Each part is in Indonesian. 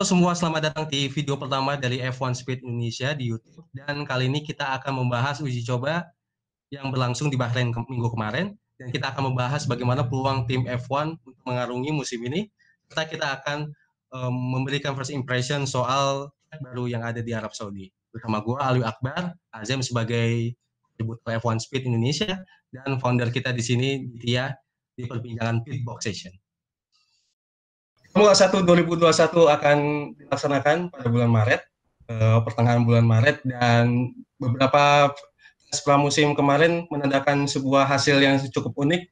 Halo semua, selamat datang di video pertama dari F1 Speed Indonesia di YouTube. Dan kali ini kita akan membahas uji coba yang berlangsung di Bahrain minggu kemarin. Dan kita akan membahas bagaimana peluang tim F1 untuk mengarungi musim ini. Serta kita akan memberikan first impression soal baru yang ada di Arab Saudi. Bersama gue, Alwi Akbar, Azem sebagai kontributor F1 Speed Indonesia, dan founder kita di sini, Tia, di perbincangan Pitbox Session. Formula 1 2021 akan dilaksanakan pada bulan Maret, pertengahan bulan Maret, dan beberapa tes pramusim kemarin menandakan sebuah hasil yang cukup unik.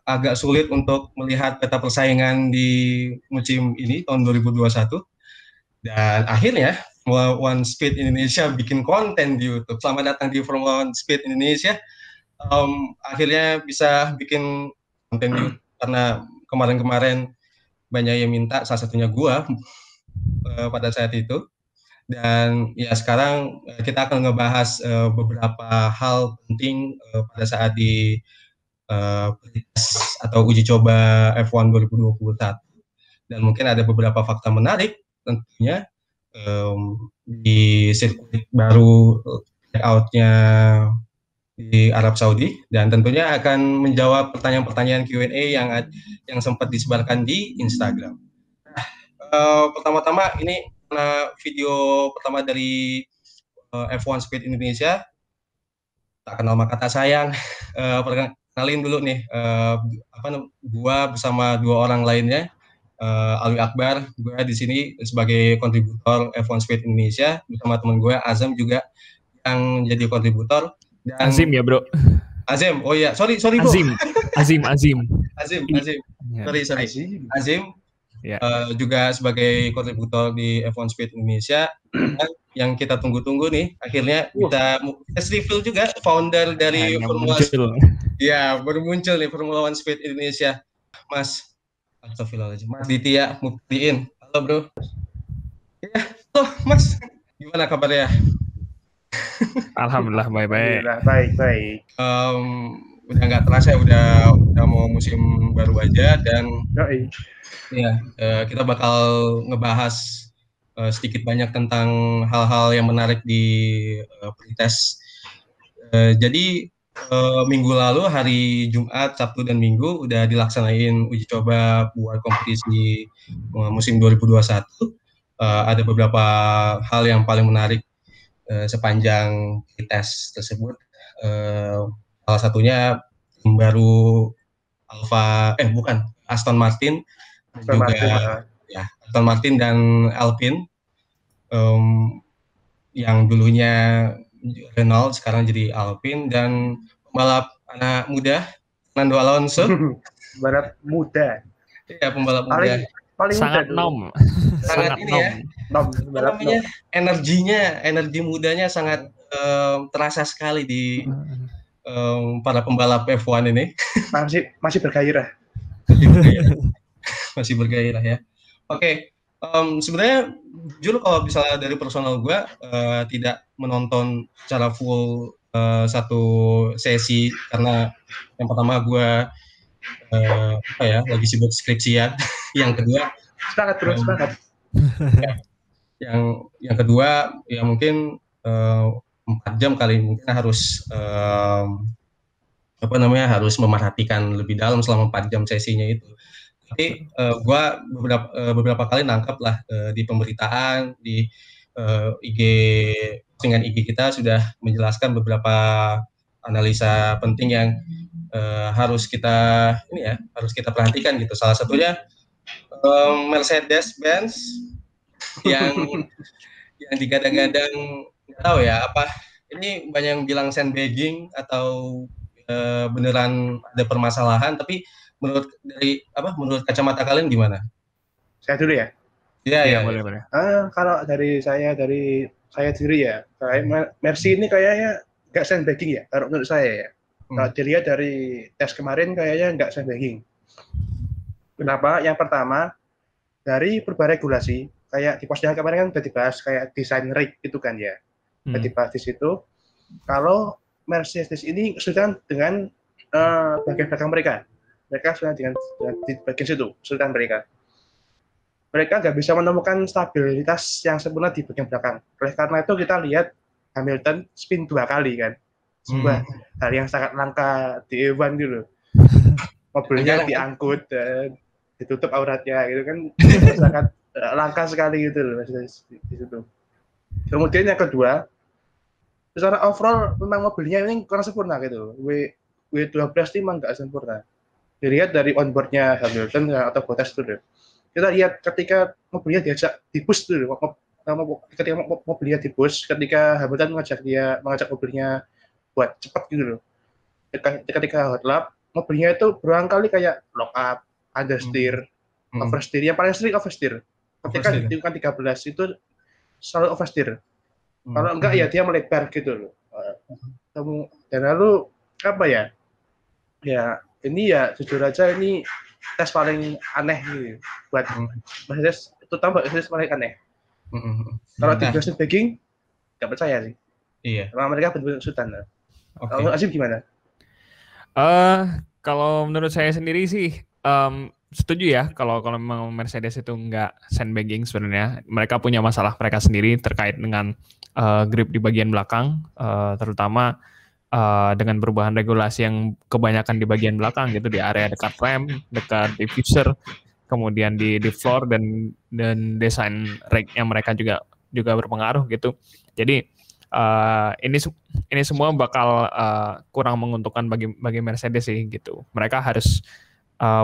Agak sulit untuk melihat peta persaingan di musim ini tahun 2021. Dan akhirnya Formula One Speed Indonesia bikin konten di YouTube. Selamat datang di Formula One Speed Indonesia. Akhirnya bisa bikin konten di YouTube karena kemarin-kemarin banyak yang minta, salah satunya gua pada saat itu. Dan ya sekarang kita akan ngebahas beberapa hal penting pada saat di atau uji coba F1 2021. Dan mungkin ada beberapa fakta menarik tentunya di sirkuit baru out-nya di Arab Saudi, dan tentunya akan menjawab pertanyaan-pertanyaan Q&A yang sempat disebarkan di Instagram. Pertama-tama ini video pertama dari F1 Speed Indonesia. Tak kenal maka tak sayang. Perkenalin dulu nih, gua bersama dua orang lainnya, Alwi Akbar. Gue di sini sebagai kontributor F1 Speed Indonesia bersama teman gue Azam juga yang jadi kontributor. Dan Azim ya bro. Azim, oh iya, sorry bro. Azim. Sorry. Azim. Ya. Juga sebagai kontributor di F1 Speed Indonesia. Dan yang kita tunggu-tunggu nih, akhirnya kita reveal juga founder dari Formula One. Ya, baru muncul nih Formula One Speed Indonesia, Mas Ditya Muktiin. Halo bro. Ya, halo Mas. Gimana kabarnya? Alhamdulillah baik. Udah nggak terasa, udah mau musim baru aja, dan ya kita bakal ngebahas sedikit banyak tentang hal-hal yang menarik di pretest. Jadi minggu lalu hari Jumat, Sabtu dan Minggu udah dilaksanain uji coba buat kompetisi musim 2021. Ada beberapa hal yang paling menarik sepanjang tes tersebut. Salah satunya baru Aston Martin dan Alpine, yang dulunya Renault sekarang jadi Alpine, dan pembalap anak muda Fernando Alonso. Pembalap muda. Iya, pembalap muda. Paling sangat energi mudanya sangat terasa sekali di para pembalap F1 ini. Masih bergairah. Masih bergairah ya. Oke. Sebenarnya jujur kalau misalnya dari personal gue tidak menonton secara full satu sesi, karena yang pertama gue lagi sibuk skripsian. Yang kedua semangat. Yang kedua ya mungkin 4 jam kali, mungkin harus harus memerhatikan lebih dalam selama 4 jam sesinya itu. Tapi gua beberapa kali nangkep lah di pemberitaan, di postingan IG kita sudah menjelaskan beberapa analisa penting yang harus kita perhatikan gitu. Salah satunya Mercedes-Benz yang digadang-gadang, nggak tahu ya apa ini, banyak yang bilang sandbagging atau beneran ada permasalahan. Tapi menurut kacamata kalian gimana? Saya dulu ya. Iya. Boleh. Kalau dari saya sendiri ya, Mercy ini kayaknya nggak sandbagging ya, kalau menurut saya ya. Kalau dilihat dari tes kemarin kayaknya nggak sandbagging. Kenapa? Yang pertama, dari perubahan regulasi, kayak di postingan kemarin kan sudah dibahas kayak desain rig itu kan ya. Sudah dibahas di situ. Kalau Mercedes ini kesulitan dengan bagian belakang mereka sudah dengan di bagian situ kesulitan mereka. mereka nggak bisa menemukan stabilitas yang sempurna di bagian belakang. Oleh karena itu kita lihat Hamilton spin 2 kali kan, sebuah hal yang sangat langka di F1 gitu. Mobilnya diangkut dan ditutup auratnya gitu kan, sangat langka sekali gitu loh di situ. Kemudian yang kedua, secara overall memang mobilnya ini kurang sempurna gitu. W12 ini memang nggak sempurna. Dilihat dari onboardnya Hamilton atau Bottas itu deh. Kita lihat ketika mobilnya diajak di-push dulu, ketika mobilnya di-push, ketika Hamilton mengajak mobilnya buat cepat gitu loh. Ketika hot lap, mobilnya itu berulang kali kayak lock up, understeer, oversteer. Yang paling sering oversteer. Ketika di tikungan 13 itu selalu oversteer. Kalau enggak ya dia melebar gitu loh. Dan lalu apa ya? Ya ini ya jujur aja ini tes paling aneh gitu buat Mercedes, itu tambah Mercedes paling aneh. Kalau di Boston Bagging nggak percaya sih. Iya. Karena mereka benar-benar sultan. Kalau Azim gimana? Kalau menurut saya sendiri sih setuju ya kalau memang Mercedes itu nggak sandbagging sebenarnya. Mereka punya masalah mereka sendiri terkait dengan grip di bagian belakang, terutama dengan perubahan regulasi yang kebanyakan di bagian belakang gitu, di area dekat rem, dekat diffuser, kemudian di floor dan desain rake-nya mereka juga berpengaruh gitu. Jadi ini semua bakal kurang menguntungkan bagi Mercedes sih gitu. Mereka harus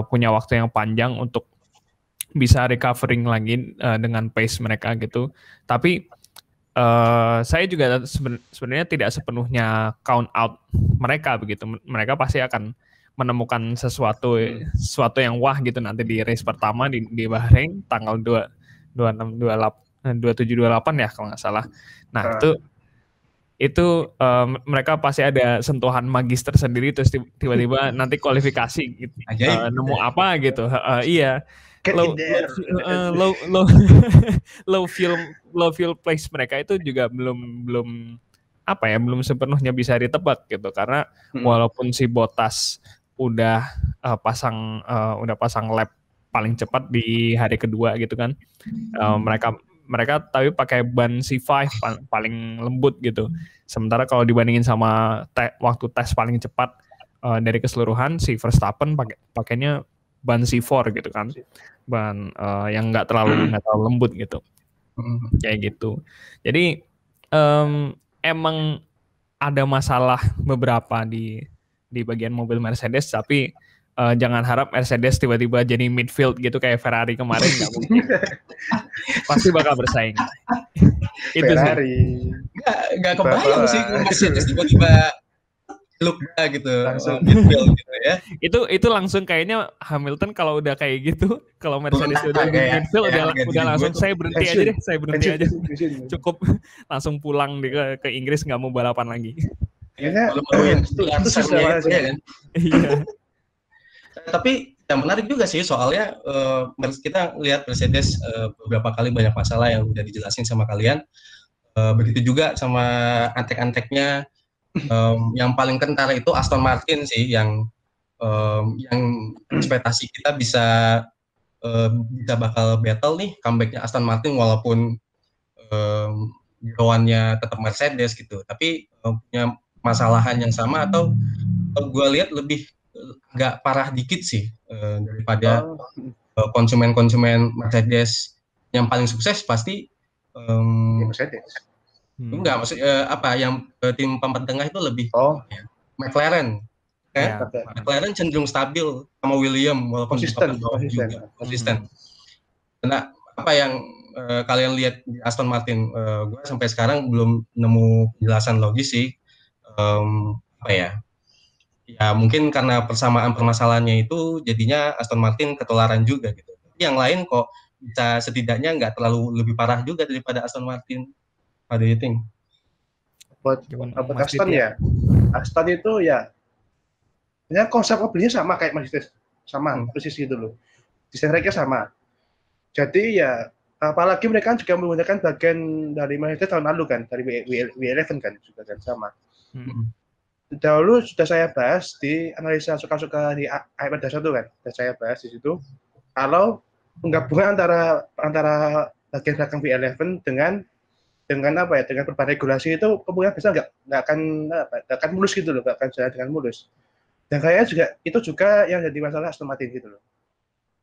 punya waktu yang panjang untuk bisa recovering lagi dengan pace mereka gitu. Tapi saya juga sebenarnya tidak sepenuhnya count out mereka begitu. Mereka pasti akan menemukan sesuatu yang wah gitu nanti di race pertama di Bahrain tanggal 27 28 ya kalau nggak salah. Nah, itu mereka pasti ada sentuhan magis tersendiri terus tiba-tiba nanti kualifikasi gitu. Nemu apa gitu. Iya. Low fuel place mereka itu juga belum sepenuhnya bisa ditebak gitu, karena walaupun si Bottas udah pasang lap paling cepat di hari kedua gitu kan, mereka tapi pakai ban C5 paling lembut gitu. Sementara kalau dibandingin sama waktu tes paling cepat dari keseluruhan, si Verstappen pakainya ban C4 gitu kan, ban yang nggak terlalu lembut gitu, kayak gitu. Jadi emang ada masalah beberapa di bagian mobil Mercedes, tapi jangan harap Mercedes tiba-tiba jadi midfield gitu kayak Ferrari kemarin, nggak mungkin. Pasti bakal bersaing. Itu Ferrari. Nggak kebayang sih Mercedes tiba-tiba look gitu langsung midfield gitu ya. Itu langsung kayaknya Hamilton kalau udah kayak gitu, kalau Mercedes udah midfield udah langsung saya berhenti aja, cukup langsung pulang ke Inggris, nggak mau balapan lagi. Iya, itu susah kan. Iya. Tapi yang menarik juga sih soalnya kita lihat Mercedes beberapa kali banyak masalah yang udah dijelasin sama kalian. Begitu juga sama antek-anteknya. Yang paling kentara itu Aston Martin sih, yang ekspektasi kita bisa bakal battle nih comebacknya Aston Martin walaupun lawannya tetap Mercedes gitu, tapi punya masalahan yang sama atau gue lihat lebih agak parah dikit sih daripada konsumen Mercedes. Yang paling sukses pasti Mercedes. Enggak, maksud yang tim papan tengah itu lebih McLaren. Kan? McLaren cenderung stabil sama William walaupun konsisten. Nah, apa yang kalian lihat di Aston Martin? Gue sampai sekarang belum nemu penjelasan logis sih. Ya mungkin karena persamaan permasalahannya itu jadinya Aston Martin ketularan juga gitu. Tapi yang lain kok bisa setidaknya nggak terlalu lebih parah juga daripada Aston Martin. How do you think? Buat Aston ya, Aston itu ya, konsep mobilnya sama kayak Mercedes, sama persis gitu loh. Desain racknya sama. Jadi ya, apalagi mereka juga menggunakan bagian dari Mercedes tahun lalu kan, dari W11 kan juga kan sama. Dahulu sudah saya bahas di analisa suka-suka di iPad Dasar itu kan, sudah saya bahas di situ. Kalau penggabungan antara bagian belakang V11 dengan apa ya, dengan perubahan regulasi itu kemungkinan besar nggak akan mulus gitu loh, nggak akan jalan dengan mulus. Dan kayaknya juga itu juga yang jadi masalah Aston Martin gitu loh.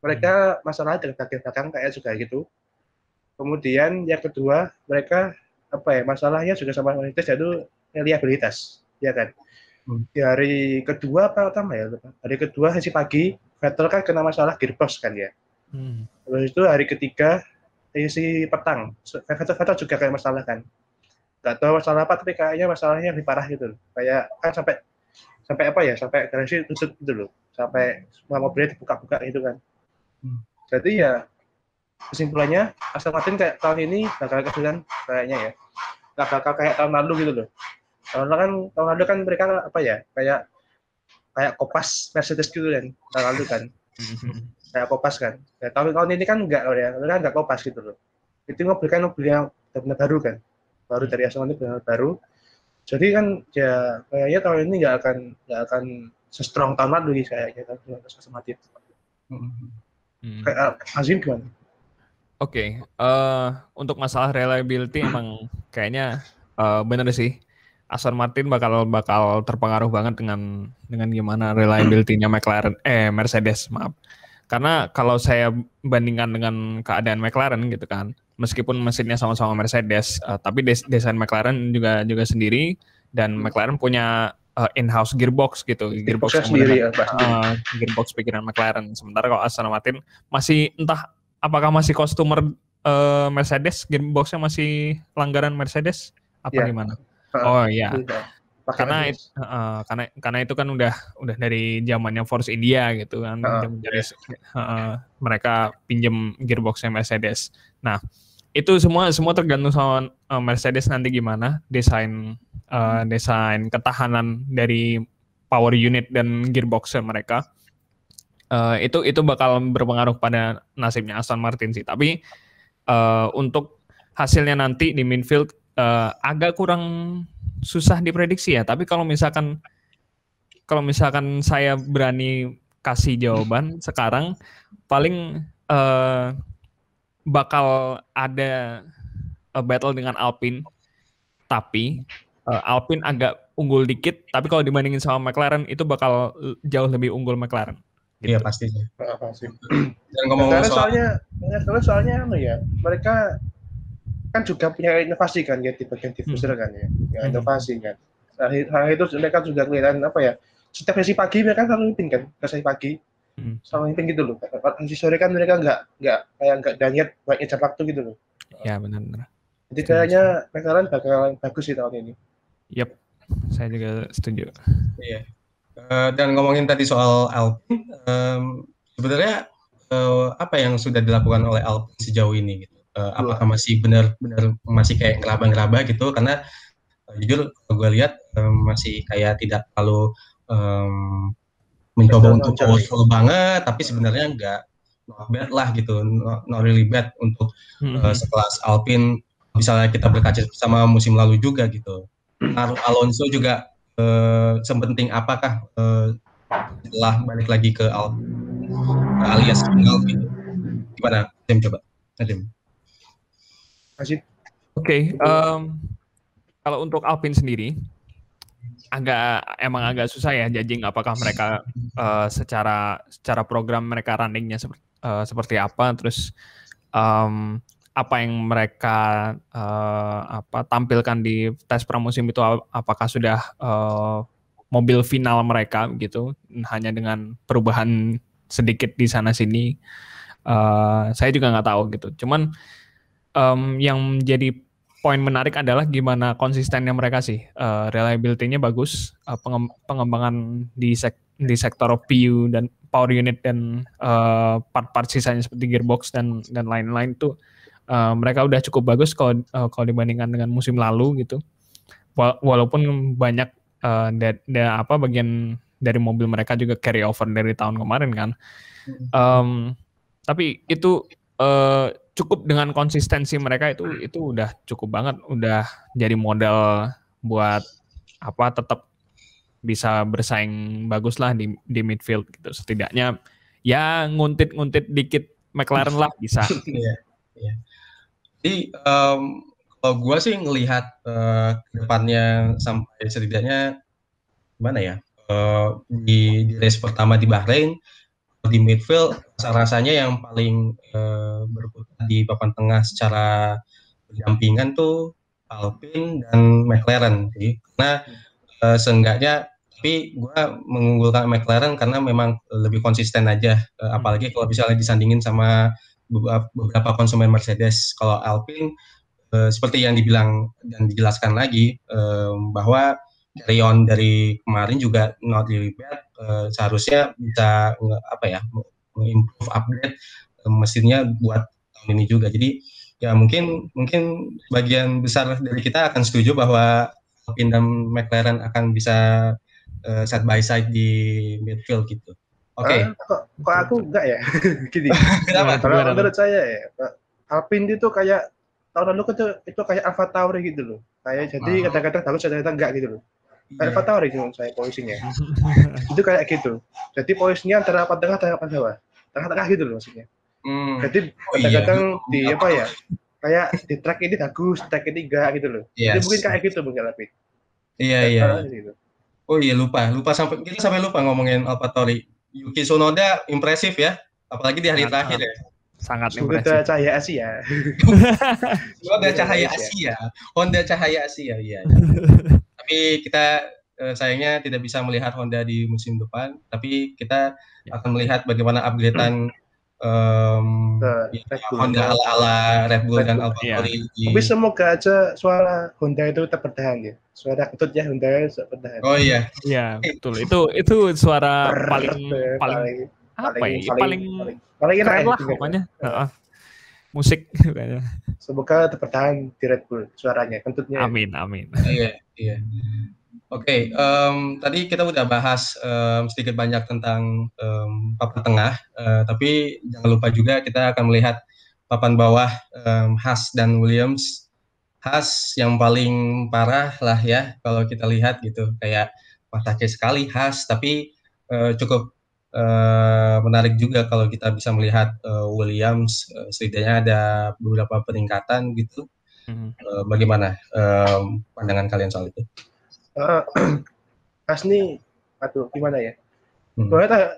Mereka masalah dengan bagian belakang kayak juga gitu. Kemudian yang kedua, mereka apa ya, masalahnya juga sama Mercedes, yaitu reliabilitas, ya kan. Di hari kedua apa pertama ya, hari kedua sesi pagi Vettel kan kena masalah gearbox kan ya. Terus itu hari ketiga sesi petang Vettel juga kayak masalah kan. Nggak tahu masalah apa, tapi kayaknya masalahnya lebih parah gitu loh. Kayak kan sampai apa ya, sampai garasi tutup gitu loh, sampai semua mobilnya dibuka-buka gitu kan. Jadi ya kesimpulannya Aston Martin kayak tahun ini bakal kesulitan kayaknya ya, nggak bakal kayak tahun lalu gitu loh. Tahun lalu kan mereka apa ya, kayak kopas Mercedes gitu kan tahun lalu kan. Kayak kopas kan. Ya, tahun ini kan enggak ya, mereka nggak kopas gitu loh. Itu mobil yang benar-benar baru kan, baru dari Aston Martin, benar baru. Jadi kan ya kayaknya tahun ini nggak akan se-strong tahun lalu nih kayaknya Aston Martin. Kayak Azim gimana? Oke, untuk masalah reliability emang kayaknya bener sih. Aston Martin bakal terpengaruh banget dengan gimana reliability-nya Mercedes, maaf. Karena kalau saya bandingkan dengan keadaan McLaren gitu kan, meskipun mesinnya sama-sama Mercedes, tapi desain McLaren juga sendiri, dan McLaren punya in-house gearbox gitu, gearbox sendiri, gearbox pikiran McLaren. Sementara kalau Aston Martin masih entah apakah masih customer Mercedes, gearboxnya masih langgaran Mercedes apa ya. gimana? Oh iya. Karena itu kan udah dari zamannya Force India gitu kan, mereka pinjem gearboxnya Mercedes. Nah, itu semua tergantung sama Mercedes nanti gimana desain ketahanan dari power unit dan gearboxnya mereka. Itu bakal berpengaruh pada nasibnya Aston Martin sih. Tapi untuk hasilnya nanti di midfield agak kurang susah diprediksi ya. Tapi kalau misalkan saya berani kasih jawaban sekarang, paling bakal ada battle dengan Alpine. Tapi Alpine agak unggul dikit. Tapi kalau dibandingin sama McLaren, itu bakal jauh lebih unggul McLaren. Iya pasti. Dan ngomong soalnya ya, mereka kan juga punya inovasi kan ya di bagian diffuser kan ya, inovasi kan. Hal itu mereka juga kelihatan apa ya, setiap sesi pagi mereka selalu mimpin kan, sesi pagi selalu mimpin gitu loh. Sesi sore kan mereka nggak niat buat ngejar waktu gitu loh. Ya benar. Jadi kayaknya McLaren bakal bagus sih tahun ini. Yap, saya juga setuju. Iya. Dan ngomongin tadi soal Alpine, sebenarnya apa yang sudah dilakukan oleh Alpine sejauh ini gitu? Apakah masih benar-benar masih kayak ngeraba-ngeraba gitu? Karena jujur gue lihat masih kayak tidak terlalu mencoba untuk powerful banget, tapi sebenarnya nggak not bad lah gitu, not really bad untuk sekelas Alpine. Misalnya kita berkaca sama musim lalu juga gitu. Alonso juga sepenting apakah setelah balik lagi ke alias final gitu? Gimana? Tim coba. Tim. Oke. Kalau untuk Alpine sendiri emang agak susah ya judging apakah mereka secara program mereka runningnya seperti apa, terus apa yang mereka tampilkan di tes pramusim itu apakah sudah mobil final mereka gitu, hanya dengan perubahan sedikit di sana sini. Saya juga nggak tahu gitu. Cuman yang jadi poin menarik adalah gimana konsistennya mereka sih. Reliability-nya bagus, pengembangan di sektor PU dan power unit dan part-part sisanya seperti gearbox dan lain-lain tuh mereka udah cukup bagus kalau dibandingkan dengan musim lalu gitu. Walaupun banyak bagian dari mobil mereka juga carry over dari tahun kemarin kan. Tapi itu cukup dengan konsistensi mereka itu udah cukup banget, udah jadi modal buat tetap bisa bersaing bagus lah di midfield gitu. Setidaknya ya nguntit dikit McLaren lah bisa. Iya. Jadi kalau gue sih ngelihat ke depannya sampai setidaknya gimana ya, di race pertama di Bahrain, di midfield rasanya yang paling berkutat di papan tengah secara berdampingan tuh Alpine dan McLaren. Jadi karena seenggaknya, tapi gue mengunggulkan McLaren karena memang lebih konsisten aja, apalagi kalau misalnya disandingin sama beberapa konsumen Mercedes. Kalau Alpine seperti yang dibilang dan dijelaskan lagi, bahwa carry on dari kemarin juga not really bad, seharusnya bisa improve upgrade mesinnya buat tahun ini juga. Jadi ya mungkin bagian besar dari kita akan setuju bahwa Alpine dan McLaren akan bisa side by side di midfield gitu. Oke. Kok aku enggak ya? Gini. Kenapa? Kalau menurut saya ya, Alpine itu kayak tahun lalu itu kayak Alpha Tauri gitu loh. Kayak jadi kadang-kadang bagus, kadang-kadang enggak gitu loh. Kayak Alpha Tauri menurut saya posisinya. Itu kayak gitu. Jadi posisinya antara papan tengah dan papan bawah. Tengah-tengah gitu loh maksudnya. Jadi kadang-kadang di apa ya? Kayak di track ini bagus, track ini enggak gitu loh. Jadi mungkin kayak gitu mungkin Alpine. Iya. Gitu. Oh iya, lupa sampai lupa ngomongin AlphaTauri. Yuki Tsunoda impresif ya, apalagi di hari terakhir ya. Sangat impresif. Honda Cahaya Asia. Honda Cahaya Asia, iya. Tapi kita sayangnya tidak bisa melihat Honda di musim depan, tapi kita akan melihat bagaimana upgrade-an Honda ala Red Bull dan AlphaTauri. Tapi semoga aja suara Honda itu tetap bertahan ya. Suara ketutnya Honda tetap bertahan. Oh iya. Iya, betul. Itu suara paling keren lah pokoknya. Musik kayaknya. Semoga tetap bertahan di Red Bull suaranya, kentutnya. Amin. Iya. Oke, tadi kita udah bahas sedikit banyak tentang papan tengah, tapi jangan lupa juga kita akan melihat papan bawah, Haas dan Williams. Haas yang paling parah lah ya kalau kita lihat gitu, kayak patah sekali Haas, tapi cukup menarik juga kalau kita bisa melihat Williams, setidaknya ada beberapa peningkatan gitu. Bagaimana pandangan kalian soal itu? Haas nih, gimana ya? Soalnya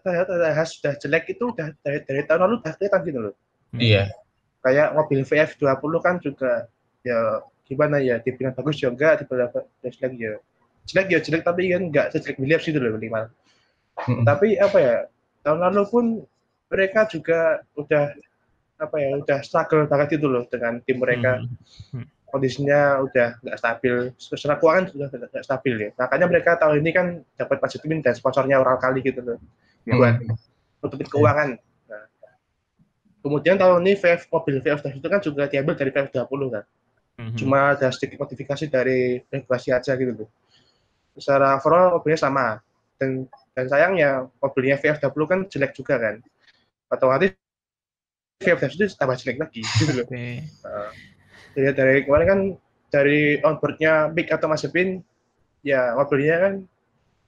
Haas sudah jelek itu udah dari tahun lalu udah kelihatan gitu loh. Iya. Kayak mobil VF20 kan juga ya gimana ya, dibilang bagus ya enggak, dibilang jelek tapi kan enggak sejelek Williams gitu loh minimal. Tapi apa ya, tahun lalu pun mereka juga udah struggle banget itu loh dengan tim mereka. Kondisinya udah nggak stabil, secara keuangan sudah nggak stabil ya. Makanya mereka tahun ini kan dapat budgeting dan sponsornya Oral Kali gitu loh, buat nutupin keuangan. Nah, kemudian tahun ini mobil VF itu kan juga diambil dari VF20 kan. Cuma ada sedikit modifikasi dari regulasi aja gitu loh. Secara overall mobilnya sama, dan sayangnya mobilnya VF20 kan jelek juga kan. Otomatis VF20 itu tambah jelek lagi gitu loh. Dari kemarin kan dari onboardnya Mick atau Mazepin ya mobilnya kan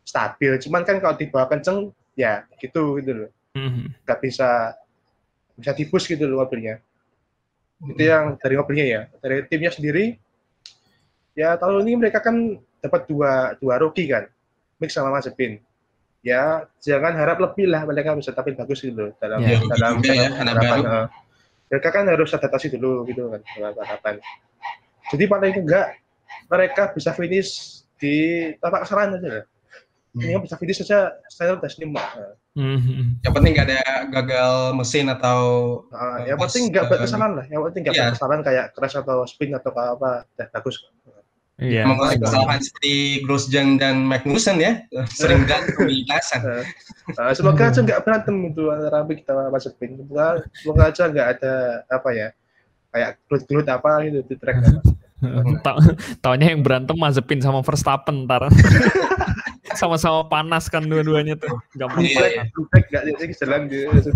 stabil, cuman kan kalau dibawa kenceng ya gitu loh, nggak bisa di-push gitu loh mobilnya. Itu yang dari mobilnya ya. Dari timnya sendiri ya tahun ini mereka kan dapat dua rookie kan, Mick sama Mazepin. Ya jangan harap lebih lah, mereka bisa tampil bagus gitu loh dalam harapan. Mereka kan harus adaptasi dulu gitu kan dalam harapan. Jadi paling enggak mereka bisa finish di tapak kesaran aja lah. Ini bisa finish saja standar tes 5. Yang penting nggak ada gagal mesin atau yang penting nggak berkesalahan lah. Yang penting nggak berkesalahan kayak crash atau spin atau apa, bagus. Iya. Mengurangi kesalahan seperti Grosjean dan Magnussen ya, sering berantem di lintasan. Semoga aja nggak berantem itu antara Mick sama Mazepin. Semoga aja nggak ada apa ya, kayak gelut-gelut apa gitu di track. Taunya yang berantem Mazepin sama Verstappen ntar. Sama-sama panas kan dua-duanya tuh. Gampang. Nggak jadi jalan gitu.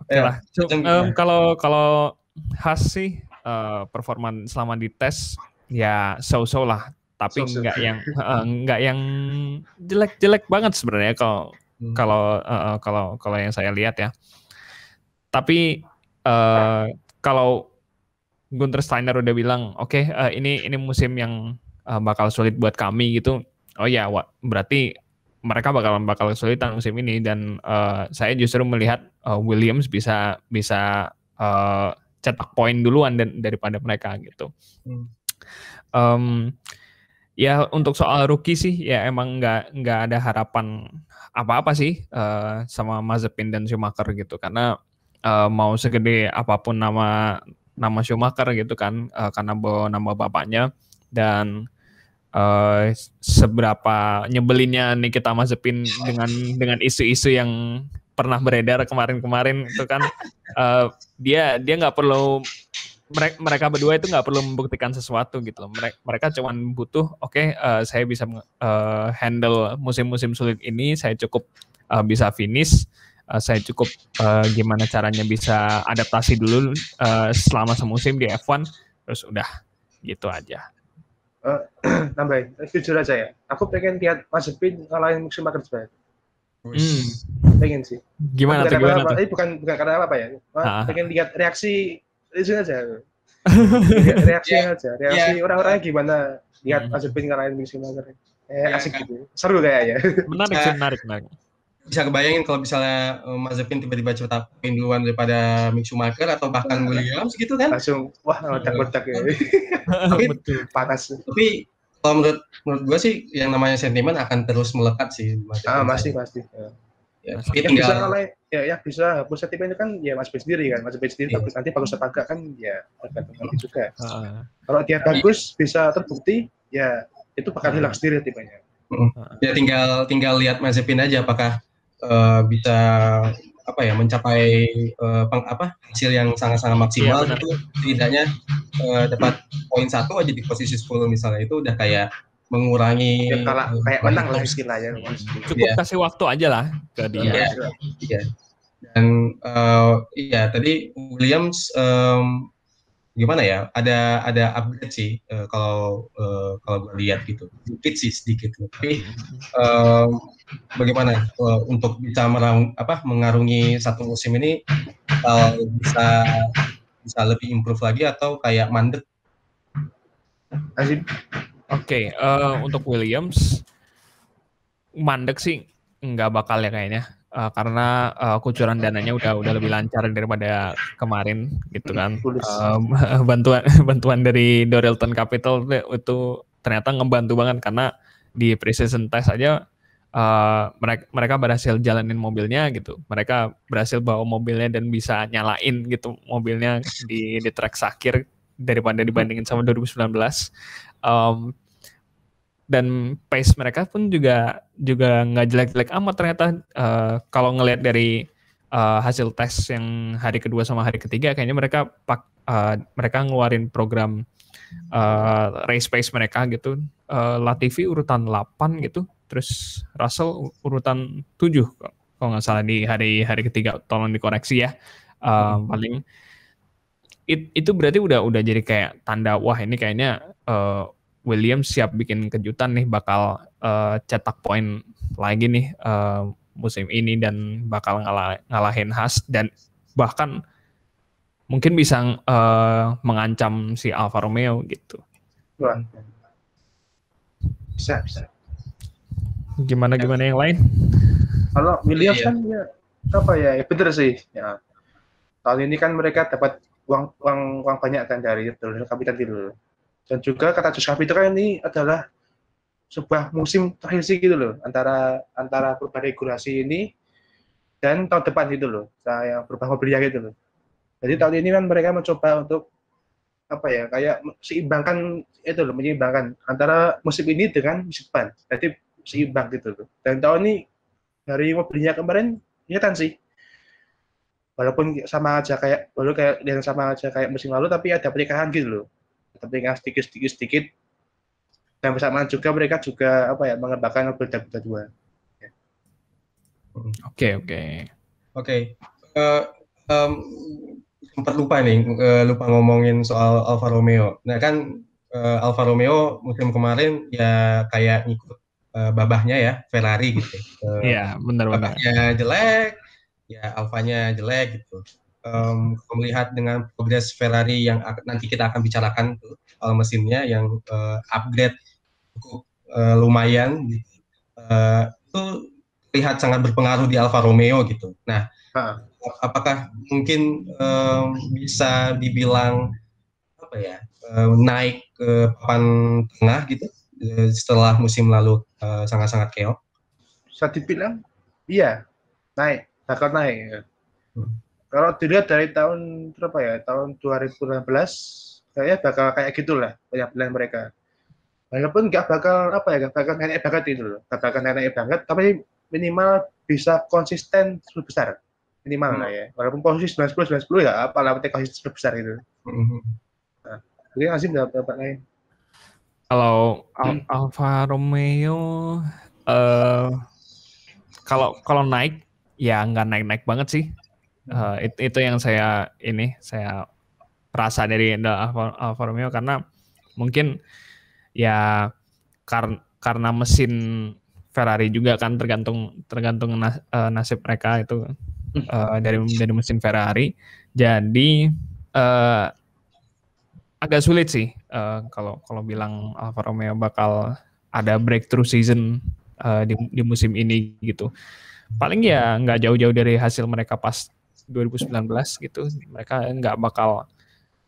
Oke lah. Kalau Haas sih performa selama di tes ya so-so lah, tapi nggak yang jelek-jelek banget sebenarnya. Kalau Kalau yang saya lihat ya. Tapi kalau Gunther Steiner udah bilang, oke, ini musim yang bakal sulit buat kami gitu. Oh ya, berarti mereka bakal kesulitan musim ini, dan saya justru melihat Williams bisa cetak poin duluan daripada mereka gitu. Ya untuk soal rookie sih ya emang nggak ada harapan apa-apa sih sama Mazepin dan Schumacher gitu, karena mau segede apapun nama Schumacher gitu kan, karena bawa nama bapaknya, dan seberapa nyebelinnya Nikita Mazepin dengan isu-isu yang pernah beredar kemarin itu kan, dia nggak perlu, mereka berdua itu nggak perlu membuktikan sesuatu gitu loh. Mereka cuma butuh, saya bisa handle musim-musim sulit ini, saya cukup bisa finish, saya cukup gimana caranya bisa adaptasi dulu selama semusim di F1, terus udah gitu aja. Nambahin, jujur aja ya, aku pengen lihat Mazepin ngalahin Schumacher sebenarnya. Pengen sih. Gimana tuh? Ini bukan karena apa ya? Pengen lihat reaksi itu aja. Reaksi orang-orangnya gimana lihat Mazepin ngalahin Schumacher. Asik gitu. Seru kayaknya. Menarik. Bisa kebayangin kalau misalnya Mazepin tiba-tiba cetak poin duluan daripada Mick Schumacher atau bahkan Williams gitu kan? Langsung wah meledak-meledak ya. Betul. Panas. Tapi kalau menurut gue sih yang namanya sentimen akan terus melekat sih. Pasti. Ya, yang bisa hapus sentimen itu kan ya Mazepin sendiri kan. Mazepin sendiri bagus, nanti bagus apa enggak kan ya tergantung nanti juga. Kalau dia bagus bisa terbukti ya itu bakal hilang sendiri sentimennya. Ya tinggal lihat Mazepin aja apakah bisa mencapai hasil yang sangat-sangat maksimal, itu setidaknya dapat poin 1 aja di posisi 10 misalnya, itu udah kayak mengurangi kayak menang lah istilahnya. Cukup kasih waktu aja lah ke dia. Iya. Dan tadi Williams gimana ya, ada upgrade sih kalau gue lihat gitu, sedikit tapi bagaimana untuk bisa mengarungi satu musim ini, bisa lebih improve lagi atau kayak mandek? Untuk Williams mandek sih nggak bakal ya kayaknya, karena kucuran dananya udah lebih lancar daripada kemarin gitu kan. Bantuan dari Dorilton Capital itu ternyata ngebantu banget, karena di preseason test aja mereka berhasil jalanin mobilnya gitu. Mereka berhasil bawa mobilnya dan bisa nyalain gitu mobilnya di track Sakir daripada dibandingin sama 2019. Dan pace mereka pun juga nggak jelek-jelek amat ternyata. Kalau ngelihat dari hasil tes yang hari kedua sama hari ketiga, kayaknya mereka ngeluarin program race pace mereka gitu. Latifi urutan 8 gitu, terus Russell urutan 7 kalau nggak salah di hari ketiga. Tolong dikoreksi ya. Paling itu berarti udah jadi kayak tanda, wah ini kayaknya Williams siap bikin kejutan nih, bakal cetak poin lagi nih musim ini, dan bakal ngalahin Haas, dan bahkan mungkin bisa mengancam si Alfa Romeo gitu. Wah. Bisa. Gimana yang lain? Kalau Williams kan ya bener sih ya. Tahun ini kan mereka dapat uang banyak kan dari kapitan dulu. Dan juga kata Jus Kapito kan ini adalah sebuah musim terakhir sih gitu loh, antara perubahan regulasi ini dan tahun depan gitu loh, yang berubah mobilnya gitu loh. Jadi tahun ini kan mereka mencoba untuk kayak menyeimbangkan antara musim ini dengan musim depan. Jadi seimbang gitu loh. Dan tahun ini dari mobilnya kemarin kelihatan sih, walaupun sama aja kayak musim lalu, tapi ada peningkatan gitu loh. Tapi sedikit dan bersamaan juga mereka juga mengembangkan mobil Dakota 2. Oke. Sempat lupa ngomongin soal Alfa Romeo. Nah kan Alfa Romeo musim kemarin ya kayak ngikut babahnya ya Ferrari gitu. Iya, benar-benar. Babahnya jelek, ya Alfanya jelek gitu. Kalau melihat dengan progres Ferrari yang nanti kita akan bicarakan tuh, mesinnya yang upgrade cukup lumayan gitu. Itu terlihat sangat berpengaruh di Alfa Romeo gitu. Nah, apakah mungkin bisa dibilang apa ya, naik ke papan tengah gitu setelah musim lalu sangat-sangat keok? Bisa dibilang iya, bakal naik ya. Hmm. Kalau dilihat dari tahun berapa ya, tahun 2016 kayaknya bakal kayak gitulah penampilan mereka. Walaupun nggak bakal apa ya, nggak bakal naik banget itu loh, nggak bakal naik banget, tapi minimal bisa konsisten 10 besar minimal lah ya. Walaupun posisi 90 ya, apalah penting konsisten 10 besar itu. Nah, jadi Azim dapat naik. Kalau Alfa Romeo kalau naik ya nggak naik-naik banget sih. Itu yang saya rasa dari Alfa Romeo, karena mungkin ya karena mesin Ferrari juga kan tergantung nasib mereka itu dari mesin Ferrari. Jadi agak sulit sih kalau bilang Alfa Romeo bakal ada breakthrough season di musim ini gitu. Paling ya nggak jauh-jauh dari hasil mereka pas 2019 gitu. Mereka nggak bakal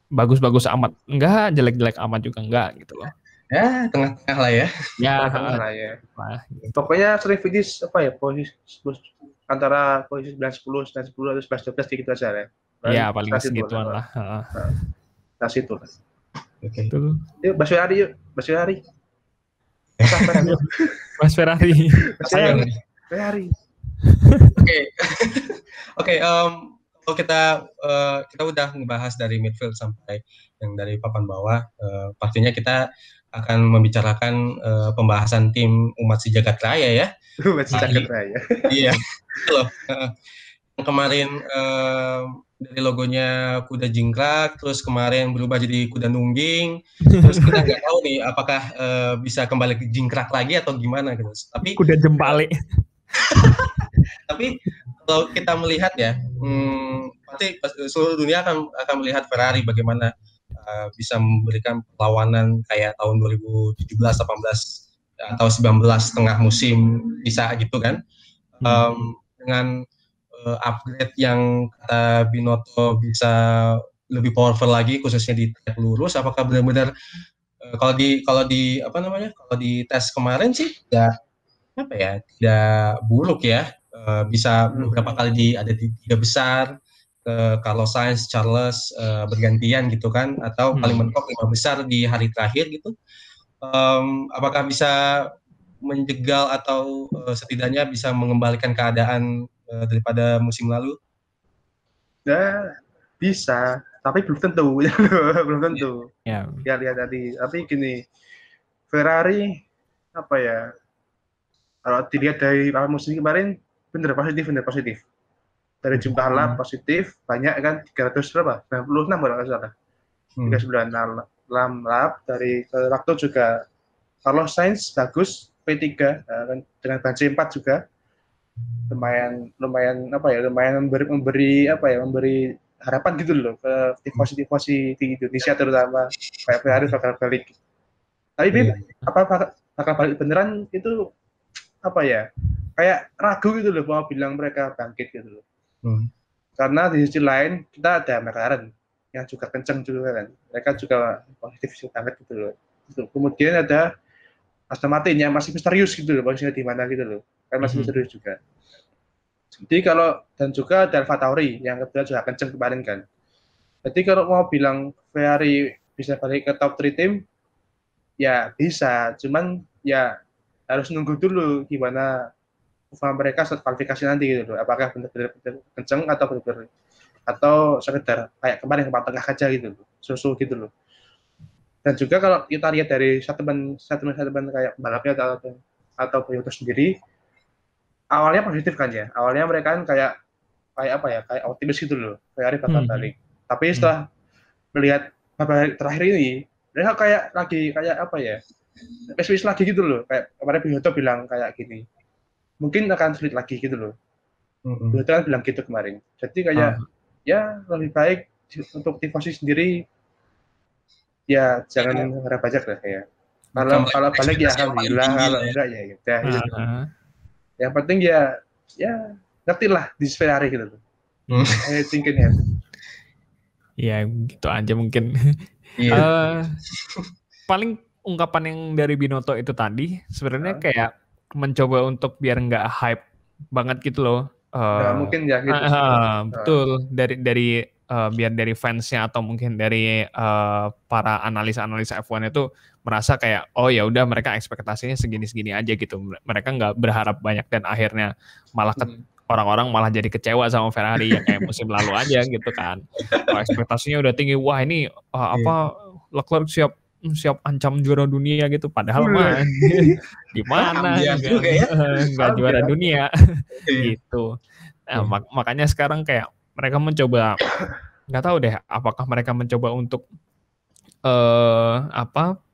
bagus-bagus amat, enggak jelek-jelek amat juga enggak gitu loh. Ya, tengah-tengah lah ya. Ya, tengah lah ya. Gitu. Pokoknya sering finish apa ya, posisi antara posisi 9-10, 9-10 atau 11-12 gitu aja ya. Iya, paling segituan lah. Nah, situ lah. Oke. Yuk, Mas Ferrari yuk. Mas Ferrari. Mas Ferrari. Ferrari. Oke, kalau kita udah ngebahas dari midfield sampai yang dari papan bawah, pastinya kita akan membicarakan pembahasan tim umat sejagat raya ya. Umat sejagat raya. Iya, loh. Yang kemarin dari logonya kuda jingkrak, terus kemarin berubah jadi kuda nungging, terus kita nggak tahu nih apakah bisa kembali ke jingkrak lagi atau gimana gitu. Tapi kuda jempale. Tapi kalau kita melihat ya, pasti seluruh dunia akan melihat Ferrari bagaimana bisa memberikan perlawanan kayak tahun 2017, 18 atau 19 tengah musim bisa gitu kan, dengan upgrade yang kata Binotto bisa lebih powerful lagi khususnya di track lurus. Apakah benar-benar kalau di tes kemarin sih tidak buruk ya, bisa beberapa kali ada di 3 besar, Carlos Sainz, Charles bergantian gitu kan, atau paling mentok 5 besar di hari terakhir gitu. Apakah bisa menjegal atau setidaknya bisa mengembalikan keadaan daripada musim lalu? Ya, bisa, tapi belum tentu. Belum tentu. Ya, lihat tadi. Tapi gini, Ferrari apa ya? Kalau dilihat dari musim kemarin, bener positif. Dari jumlah lap positif, banyak kan, 300 berapa? 96 kalau nggak salah. 39 lap, dari waktu juga Carlos Sainz bagus, P3 dengan ban C4 juga. Lumayan memberi harapan gitu loh ke tifosi di Indonesia, terutama kayak Ferrari bakal balik. Tapi apa bakal balik beneran itu apa ya, kayak ragu gitu loh mau bilang mereka bangkit gitu loh. Karena di sisi lain kita ada McLaren yang juga kenceng juga kan, mereka juga positif banget gitu loh. Kemudian ada Aston Martin yang masih misterius gitu loh, posisinya di mana gitu loh, kan masih misterius juga. Jadi kalau, dan juga ada Alfa Tauri yang kebetulan juga kenceng kemarin kan. Jadi kalau mau bilang Ferrari bisa balik ke top 3 tim, ya bisa, cuman ya harus nunggu dulu gimana performa mereka saat kualifikasi nanti gitu loh. Apakah benar-benar kenceng atau benar-benar atau sekedar kayak kemarin ke tengah aja gitu loh, susu gitu loh. Dan juga kalau kita lihat dari statement kayak balapnya atau Toyota sendiri, awalnya positif kan ya. Awalnya mereka kan kayak optimis gitu loh, Ferrari bakal balik. Tapi setelah melihat babak terakhir ini, mereka kayak switch lagi gitu loh. Kayak kemarin Binotto bilang kayak gini. Mungkin akan sulit lagi gitu loh. Binotto kan bilang gitu kemarin. Jadi kayak ya lebih baik untuk tifosi sendiri ya jangan harap banyak lah ya. Kalau balik ya alhamdulillah, kalau enggak ya udah gitu. Yang penting ya ngerti lah di Ferrari gitu loh. I think it happen. Ya gitu aja mungkin. Paling ungkapan yang dari Binotto itu tadi sebenarnya kayak mencoba untuk biar nggak hype banget gitu loh. Mungkin ya gitu. Betul, dari biar dari fansnya atau mungkin dari para analis-analis F1 itu merasa kayak oh ya udah mereka ekspektasinya segini-segini aja gitu. Mereka nggak berharap banyak dan akhirnya malah orang-orang malah jadi kecewa sama Ferrari yang kayak musim lalu aja gitu kan. Ekspektasinya udah tinggi, wah ini Leclerc siap ancam juara dunia gitu, padahal mah gimana nggak juara dunia gitu. Nah, makanya sekarang kayak mereka mencoba, nggak tahu deh apakah mereka mencoba untuk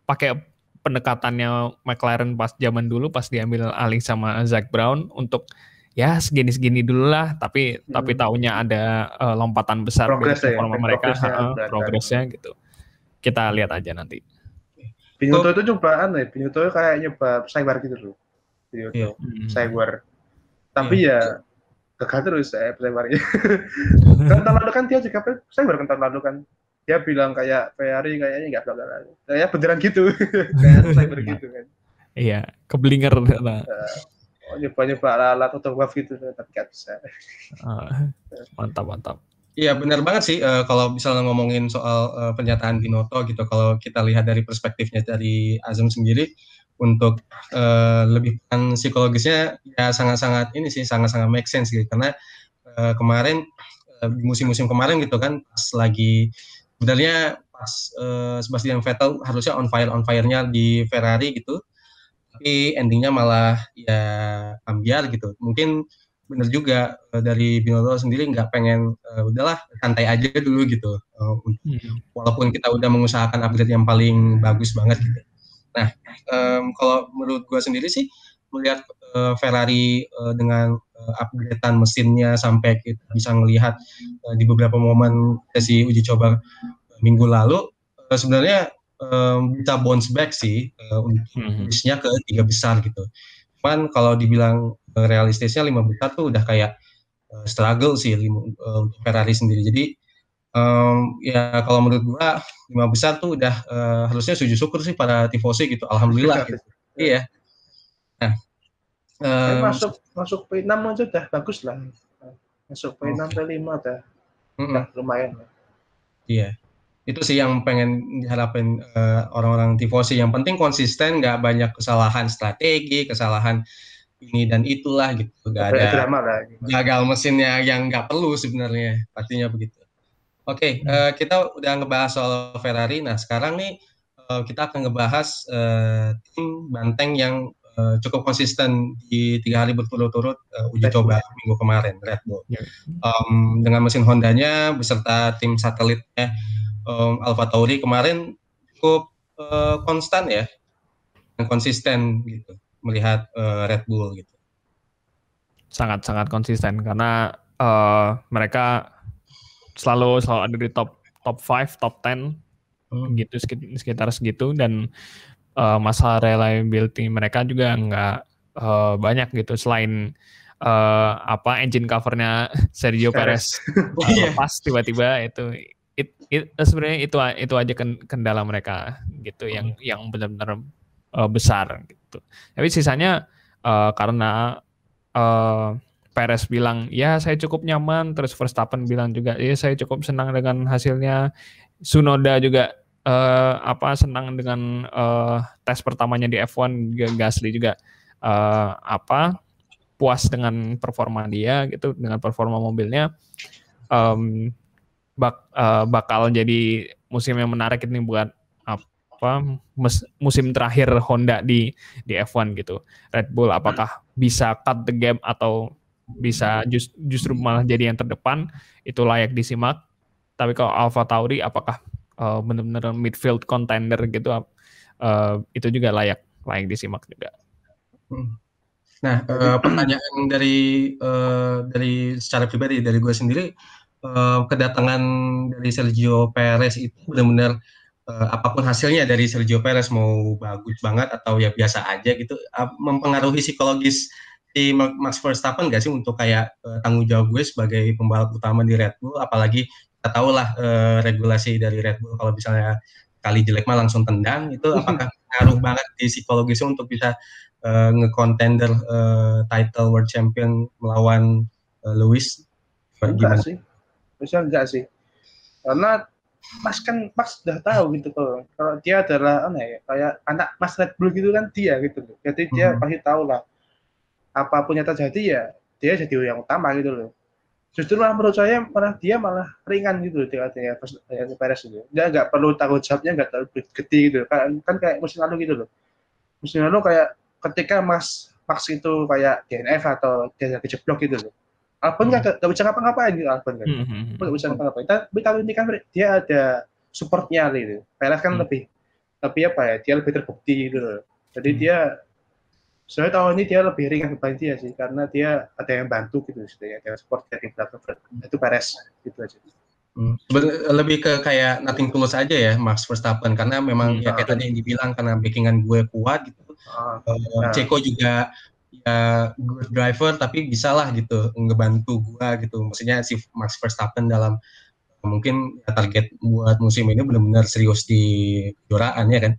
pakai pendekatannya McLaren pas zaman dulu pas diambil alih sama Zak Brown untuk ya segini-segini dulu lah, tapi taunya ada lompatan besar di performa mereka, progresnya gitu. Kita lihat aja nanti. Binotto itu cobaan ya, Binotto kayak nyoba Saiwar gitu loh. Binotto, Saiwar. Tapi ya gagal terus Saiwarnya. Kan tahun lalu kan dia juga Saiwar kan tahun lalu kan. Dia bilang kayak Ferrari kayaknya nggak bakal. Kayak beneran gitu. Kayak Saiwar gitu kan. Iya, keblinger. Nyoba alat atau wave gitu, tapi nggak bisa. Mantap. Iya benar banget sih kalau misalnya ngomongin soal pernyataan Binotto gitu, kalau kita lihat dari perspektifnya dari Azam sendiri untuk lebih psikologisnya ya sangat-sangat make sense gitu, karena kemarin musim-musim kemarin gitu kan pas lagi sebenarnya pas Sebastian Vettel harusnya on fire-nya di Ferrari gitu, tapi endingnya malah ya ambiar gitu. Mungkin benar juga dari Binotto sendiri nggak pengen udahlah santai aja dulu gitu, walaupun kita udah mengusahakan upgrade yang paling bagus banget gitu. Nah kalau menurut gue sendiri sih melihat Ferrari dengan upgradean mesinnya sampai kita bisa melihat di beberapa momen sesi uji coba minggu lalu sebenarnya bisa bounce back sih untuk bisnya ke 3 besar gitu. Cuman kalau dibilang realistisnya 5 besar tuh udah kayak struggle sih untuk Ferrari sendiri. Jadi ya kalau menurut gua 5 besar tuh udah harusnya sujud syukur sih pada tifosi gitu. Alhamdulillah gitu. Iya. Nah, masuk P6 aja udah bagus lah. Masuk P6 P5 udah lumayan lah. Iya. Itu sih yang pengen diharapin orang-orang tifosi. Yang penting konsisten, nggak banyak kesalahan strategi, kesalahan ini dan itulah gitu. Nggak ada drama lah. Gagal mesinnya yang nggak perlu sebenarnya, pastinya begitu. Oke, kita udah ngebahas soal Ferrari. Nah sekarang nih kita akan ngebahas tim banteng yang cukup konsisten di 3 hari berturut-turut uji coba minggu kemarin, Red Bull. Dengan mesin Hondanya beserta tim satelitnya Alfa Tauri kemarin cukup konstan ya, dan konsisten gitu melihat Red Bull gitu. Sangat konsisten karena mereka selalu ada di top 5, top 10 gitu sekitar segitu, dan masalah reliability mereka juga nggak banyak gitu, selain engine covernya Sergio Perez lepas tiba-tiba itu sebenarnya itu aja kendala mereka gitu yang benar-benar besar gitu. Tapi sisanya karena Perez bilang ya saya cukup nyaman, terus Verstappen bilang juga ya saya cukup senang dengan hasilnya, Tsunoda juga senang dengan tes pertamanya di F1, Gasly juga puas dengan performa dia gitu, dengan performa mobilnya. Bakal jadi musim yang menarik ini buat musim terakhir Honda di F1 gitu. Red Bull apakah bisa cut the gap atau bisa justru malah jadi yang terdepan, itu layak disimak. Tapi kalau Alfa Tauri apakah benar-benar midfield contender gitu, itu juga layak disimak juga. Nah, pertanyaan dari secara pribadi dari gue sendiri, kedatangan dari Sergio Perez itu benar-benar apapun hasilnya dari Sergio Perez, mau bagus banget atau ya biasa aja gitu, mempengaruhi psikologis si Max Verstappen nggak sih untuk kayak tanggung jawab gue sebagai pembalap utama di Red Bull, apalagi kita tahu lah regulasi dari Red Bull kalau misalnya kali jelek mah langsung tendang, itu apakah ngaruh banget di psikologisnya untuk bisa nge-contender title World Champion melawan Lewis? Enggak sih, bisa enggak sih, karena Mas udah tahu gitu kalau dia adalah kayak anak Mas Red Bull gitu kan dia gitu loh, jadi dia pasti tahu lah apapun yang terjadi ya dia jadi yang utama gitu loh. Justru menurut saya dia malah ringan gitu loh dia Perez itu, dia nggak perlu tanggung jawabnya, nggak terlalu gede gitu kan kayak musim lalu gitu loh. Musim lalu kayak ketika Max itu kayak DNF atau dia kejeblok gitu loh, Albon nggak bisa ngapa-ngapain gitu, Albon kan nggak bisa ngapa-ngapain. Tapi tahun ini kan dia ada supportnya gitu. Perez kan lebih apa ya, dia lebih terbukti gitu loh. Jadi dia soalnya tahun ini dia lebih ringan dibanding dia sih, karena dia ada yang bantu gitu ya, ada support dari belakang itu Perez gitu aja. Lebih ke kayak nothing tulus aja ya Max Verstappen, karena memang ya kayak tadi yang dibilang, karena backingan gue kuat gitu. Checo juga ya good driver tapi bisa lah gitu ngebantu gue gitu, maksudnya si Max Verstappen dalam mungkin ya, target buat musim ini benar-benar serius di kejuaraan ya kan.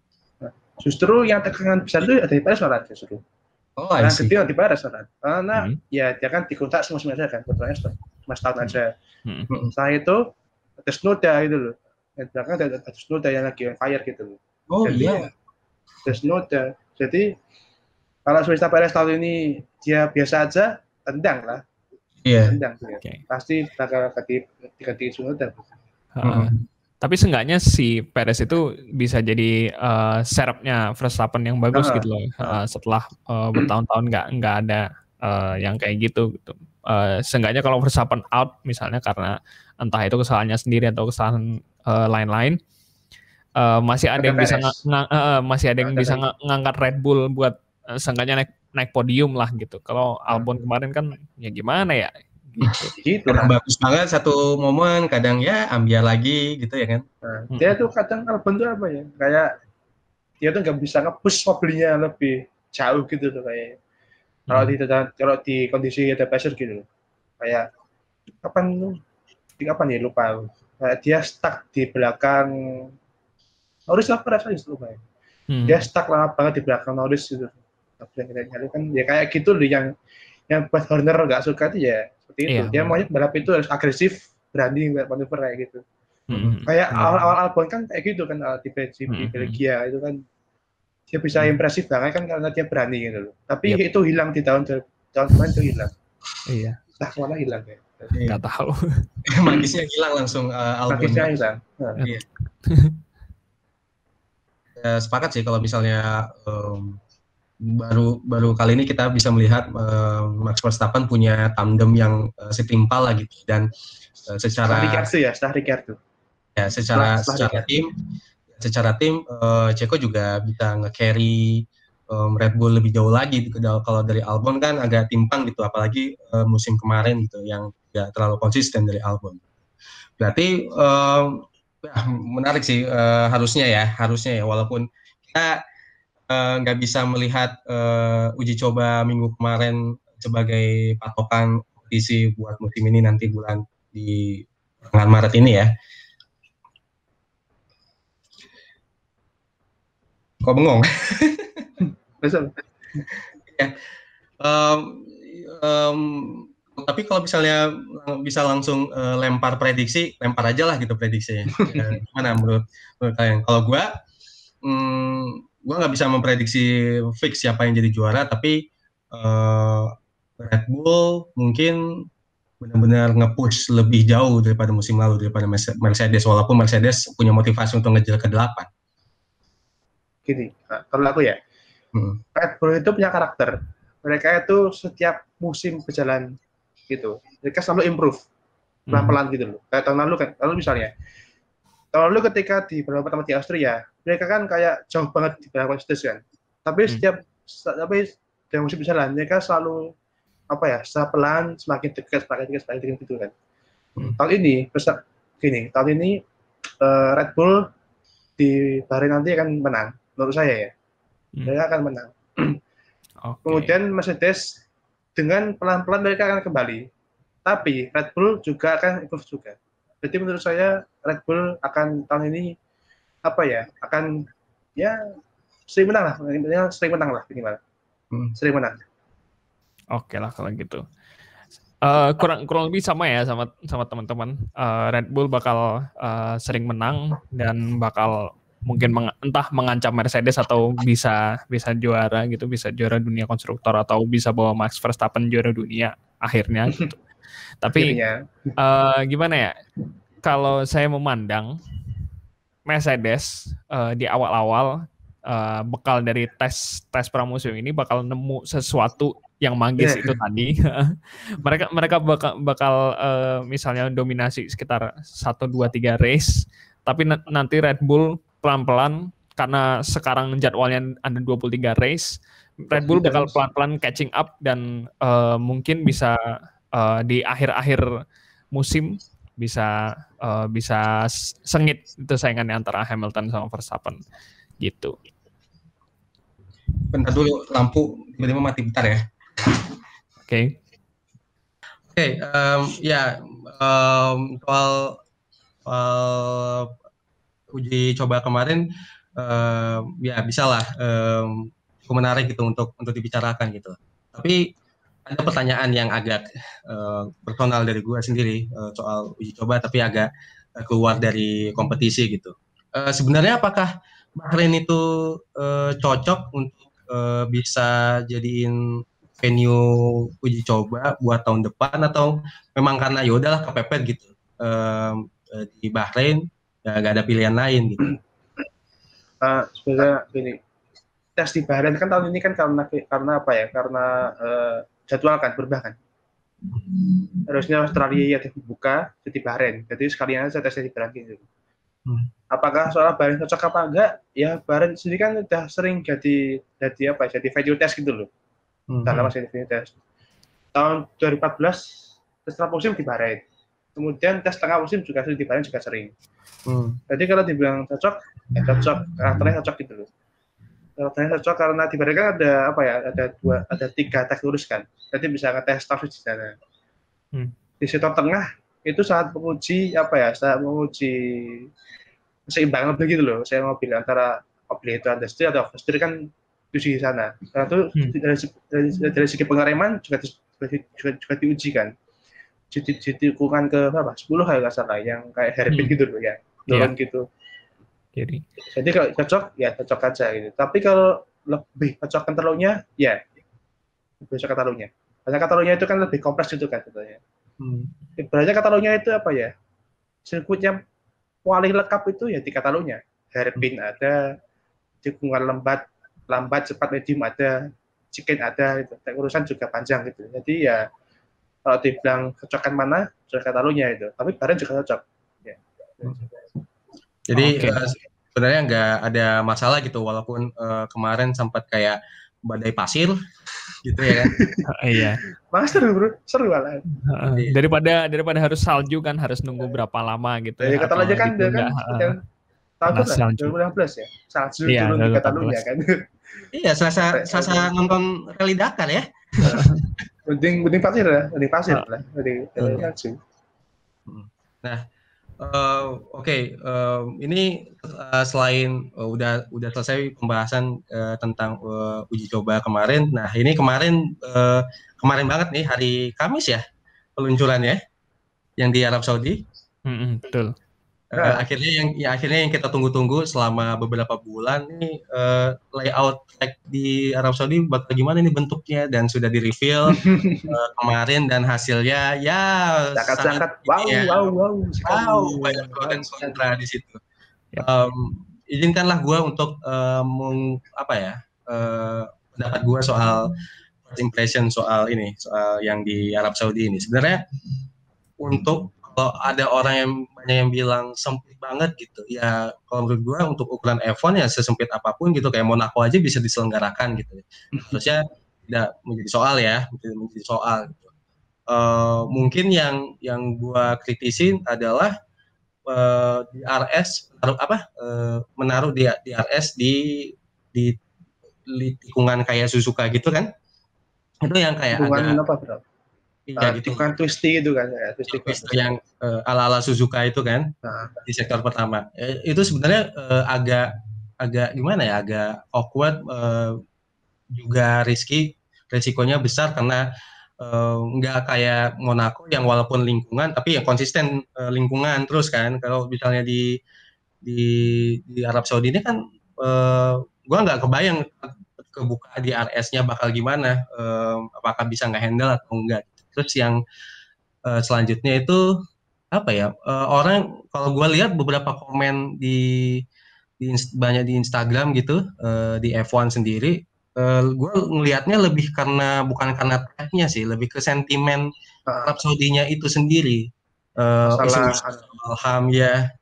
Justru yang tekanan besar itu ada di Perez malah justru. Karena gede di Perez karena ya dia kan dikontrak semua aja kan, kontraknya cuma setahun aja. Setelah itu ada Tsunoda gitu loh, yang belakang ada Tsunoda yang lagi on fire gitu loh. Jadi ada Tsunoda, jadi kalau Perez tahun ini dia biasa aja, tendang lah. Tendang pasti bakal diganti Tsunoda. Tapi seenggaknya si Perez itu bisa jadi serapnya Verstappen yang bagus gitu loh. Setelah bertahun-tahun nggak ada yang kayak gitu. Seenggaknya kalau Verstappen out misalnya karena entah itu kesalahannya sendiri atau kesalahan lain-lain, masih ada yang bisa ngangkat Red Bull buat seenggaknya naik podium lah gitu. Kalau Albon kemarin kan ya gimana ya? Gitu. Kadang bagus banget satu momen, kadang ya ambil lagi gitu ya kan. Dia tuh kadang Albon tuh apa ya, kayak dia tuh nggak bisa nge-push mobilnya lebih jauh gitu tuh kayak. Kalau di kondisi ada pressure gitu, kayak kapan ya lupa. Kayak dia stuck di belakang Norris apa rasanya lupa ya. Dia stuck lama banget di belakang Norris gitu. Kan ya kayak gitu loh yang buat Horner nggak suka itu ya seperti itu. Dia maunya balap itu harus agresif, berani manuver kayak gitu. Kayak awal Albon kan kayak gitu kan di Belgia itu kan dia bisa impresif banget kan karena dia berani gitu loh. Tapi itu hilang di tahun kemarin itu hilang. Iya. Entah kemana hilang ya. Nggak tahu. Magisnya hilang langsung Albon. Magisnya hilang. Iya. Sepakat sih kalau misalnya baru kali ini kita bisa melihat Max Verstappen punya tandem yang setimpal lah gitu, dan secara Ricciardo ya secara tim Checo juga bisa nge-carry Red Bull lebih jauh lagi gitu. Kalau dari Albon kan agak timpang gitu, apalagi musim kemarin gitu yang tidak terlalu konsisten dari Albon. Berarti menarik sih, harusnya ya walaupun kita nggak bisa melihat uji coba minggu kemarin sebagai patokan kompetisi buat musim ini nanti di pertengahan Maret ini ya. Kok bengong? Ya. Tapi kalau misalnya bisa langsung lempar aja lah gitu prediksinya. Gimana menurut kalian? Kalau gue nggak bisa memprediksi fix siapa yang jadi juara, tapi Red Bull mungkin benar-benar nge-push lebih jauh daripada musim lalu, daripada Mercedes, walaupun Mercedes punya motivasi untuk ngejar ke 8. Gini, kalau aku ya, Red Bull itu punya karakter. Mereka itu setiap musim berjalan gitu, mereka selalu improve pelan-pelan gitu loh. Kayak tahun lalu kan, misalnya tahun lalu ketika di beberapa tempat di Austria, mereka kan kayak jauh banget di belakang Mercedes kan. Tapi tapi dalam musim berjalan mereka selalu apa ya, secara pelan semakin dekat gitu kan. Tahun ini tahun ini Red Bull di Bahrain nanti akan menang, menurut saya ya. Mereka akan menang. Okay. Kemudian Mercedes dengan pelan-pelan mereka akan kembali. Tapi Red Bull juga akan improve juga. Jadi menurut saya Red Bull akan tahun ini apa ya, akan ya sering menang lah, sering menang. Oke lah kalau gitu. Kurang lebih sama ya sama teman-teman. Red Bull bakal sering menang dan bakal mungkin entah mengancam Mercedes atau bisa juara gitu, bisa juara dunia konstruktor atau bisa bawa Max Verstappen juara dunia akhirnya gitu. Tapi gimana ya? Kalau saya memandang Mercedes di awal-awal bekal dari tes pramusim ini bakal nemu sesuatu yang manggis itu tadi. mereka bakal misalnya dominasi sekitar 1 2 3 race, tapi nanti Red Bull pelan-pelan karena sekarang jadwalnya ada 23 race, Red Bull bakal pelan-pelan catching up dan mungkin bisa di akhir-akhir musim bisa sengit itu saingannya antara Hamilton sama Verstappen gitu. Bentar dulu, lampu tiba-tiba mati, bentar ya. Oke, soal uji coba kemarin, ya bisalah menarik gitu untuk dibicarakan gitu. Tapi ada pertanyaan yang agak personal dari gue sendiri soal uji coba, tapi agak keluar dari kompetisi gitu. Sebenarnya apakah Bahrain itu cocok untuk bisa jadiin venue uji coba buat tahun depan, atau memang karena ya udahlah kepepet gitu di Bahrain, ya nggak ada pilihan lain gitu? Sebenarnya gini, tes di Bahrain kan tahun ini kan karena apa ya? Karena jadwal kan berubah kan. Harusnya Australia yang dibuka jadi Bahrain, jadi sekalian aja tesnya di Bahrain gitu. Apakah soal Bahrain cocok apa enggak? Ya Bahrain sendiri kan udah sering jadi venue test gitu loh. Dalam masih venue test. Tahun 2014 tes musim di Bahrain. Kemudian tes tengah musim juga di Bahrain juga sering. Jadi kalau dibilang cocok, ya cocok, karakternya cocok gitu loh. Karakternya cocok karena di Bahrain kan ada 3 tes lurus kan. Jadi bisa ngetes staff di sana. Di sektor tengah itu sangat menguji keseimbangan begitu loh. Saya mau bilang antara mobil itu understeer atau oversteer kan diuji di sana. Karena itu dari segi pengereman juga diuji kan. Jadi tikungan ke berapa? 10 kalau nggak salah, yang kayak hairpin gitu loh ya, turun gitu. Jadi kalau cocok ya cocok aja gitu. Tapi kalau lebih cocok Catalunya, ya lebih cocok Catalunya. Karena Catalunya itu kan lebih kompleks gitu kan sebetulnya. Ibaratnya Catalunya itu apa ya? Sirkuitnya paling lengkap itu ya di Catalunya. Hairpin ada, tikungan lambat, cepat, medium ada, chicane ada, gitu. Urusan juga panjang gitu. Jadi ya kalau dibilang cocokan mana, cocok Catalunya itu. Tapi Bahrain juga cocok. Ya. Jadi sebenarnya nggak ada masalah gitu, walaupun kemarin sempat kayak badai pasir gitu ya kan. Iya. Mas seru malah. Daripada harus salju kan, harus nunggu berapa lama gitu. Dari Catalunya kan gitu, dia kan tahun 2016 ya. Salju turun di Catalunya kan. Iya, selasa nonton Rally Dakar ya. Mending pasir lah, mending salju. Nah, ini selain udah selesai pembahasan tentang uji coba kemarin. Nah, ini kemarin banget nih, hari Kamis ya peluncurannya yang di Arab Saudi. Betul. Akhirnya yang kita tunggu-tunggu selama beberapa bulan nih, layout track di Arab Saudi bakal gimana nih bentuknya, dan sudah di reveal kemarin, dan hasilnya ya sangat wow, banyak pro dan kontra di situ. Izinkanlah gue untuk pendapat gue soal first impression soal yang di Arab Saudi ini. Sebenarnya untuk kalau ada orang yang banyak yang bilang sempit banget gitu, ya kalau menurut gue untuk ukuran F1 ya sesempit apapun gitu, kayak Monaco aja bisa diselenggarakan gitu. Terusnya tidak menjadi soal ya, menjadi soal. Gitu. Mungkin yang gue kritisin adalah DRS menaruh DRS di tikungan kayak Suzuka gitu kan, itu yang kayak Hubungan agak apa bro? ya gitu Bukan twisty itu kan ya, twisty yang ala-ala Suzuka itu kan Nah, di sektor pertama. Itu sebenarnya agak gimana ya, agak awkward, juga risikonya besar karena nggak kayak Monaco yang walaupun lingkungan tapi yang konsisten lingkungan terus kan. Kalau misalnya di di Arab Saudi ini kan gua nggak kebayang kebuka di RS-nya bakal gimana, apakah bisa nggak handle atau enggak. Terus yang selanjutnya itu apa ya, orang kalau gue lihat beberapa komen banyak di Instagram gitu, di F1 sendiri, gue ngelihatnya lebih karena bukan karena tracknya sih, lebih ke sentimen Arab Saudinya itu sendiri, masalah isu HAM ya,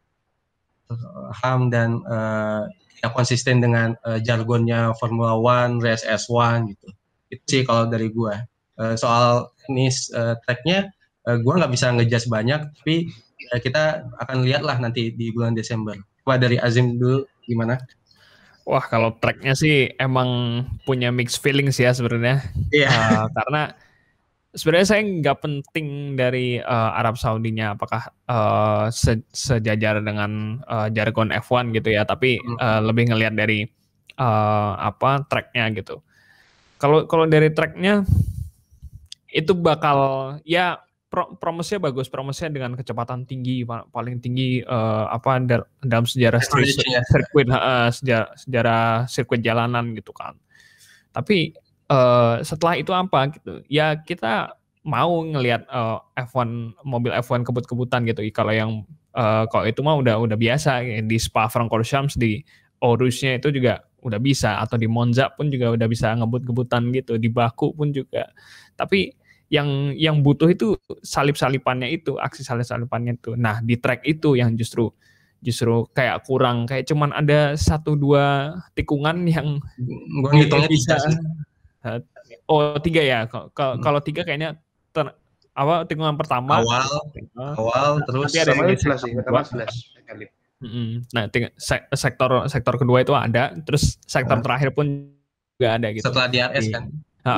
HAM dan tidak konsisten dengan jargonnya Formula One, Race S1 gitu. Itu sih kalau dari gue. Soal teknis tracknya, gue nggak bisa ngejudge banyak, tapi kita akan lihat lah nanti di bulan Desember. Coba dari Azim dulu gimana? Wah, kalau tracknya sih emang punya mixed feelings ya sebenarnya. Iya. Karena sebenarnya saya nggak penting dari Arab Saudinya apakah sejajar dengan jargon F1 gitu ya, tapi lebih ngelihat dari tracknya gitu. Kalau dari tracknya itu bakal ya promosnya bagus, promosnya dengan kecepatan tinggi, paling tinggi dalam sejarah sirkuit, sejarah sirkuit jalanan gitu kan. Tapi setelah itu apa gitu? Ya kita mau ngelihat F1 mobil F1 kebut-kebutan gitu. Kalau itu mah udah biasa di Spa-Francorchamps, di Eau-Rouge-nya itu juga udah bisa, atau di Monza pun juga udah bisa ngebut-kebutan gitu, di Baku pun juga. Tapi yang butuh itu salip-salipannya itu, aksi salip-salipannya itu. Nah, di track itu yang justru kayak kurang, kayak cuman ada 1-2 tikungan yang gua ngitungnya bisa. 3 3 ya. Kalau 3 kayaknya tikungan pertama awal terus sama 11 sih, pertama 11 kali. Nah, sektor kedua itu ada, terus sektor terakhir pun juga ada gitu. Setelah DRS kan.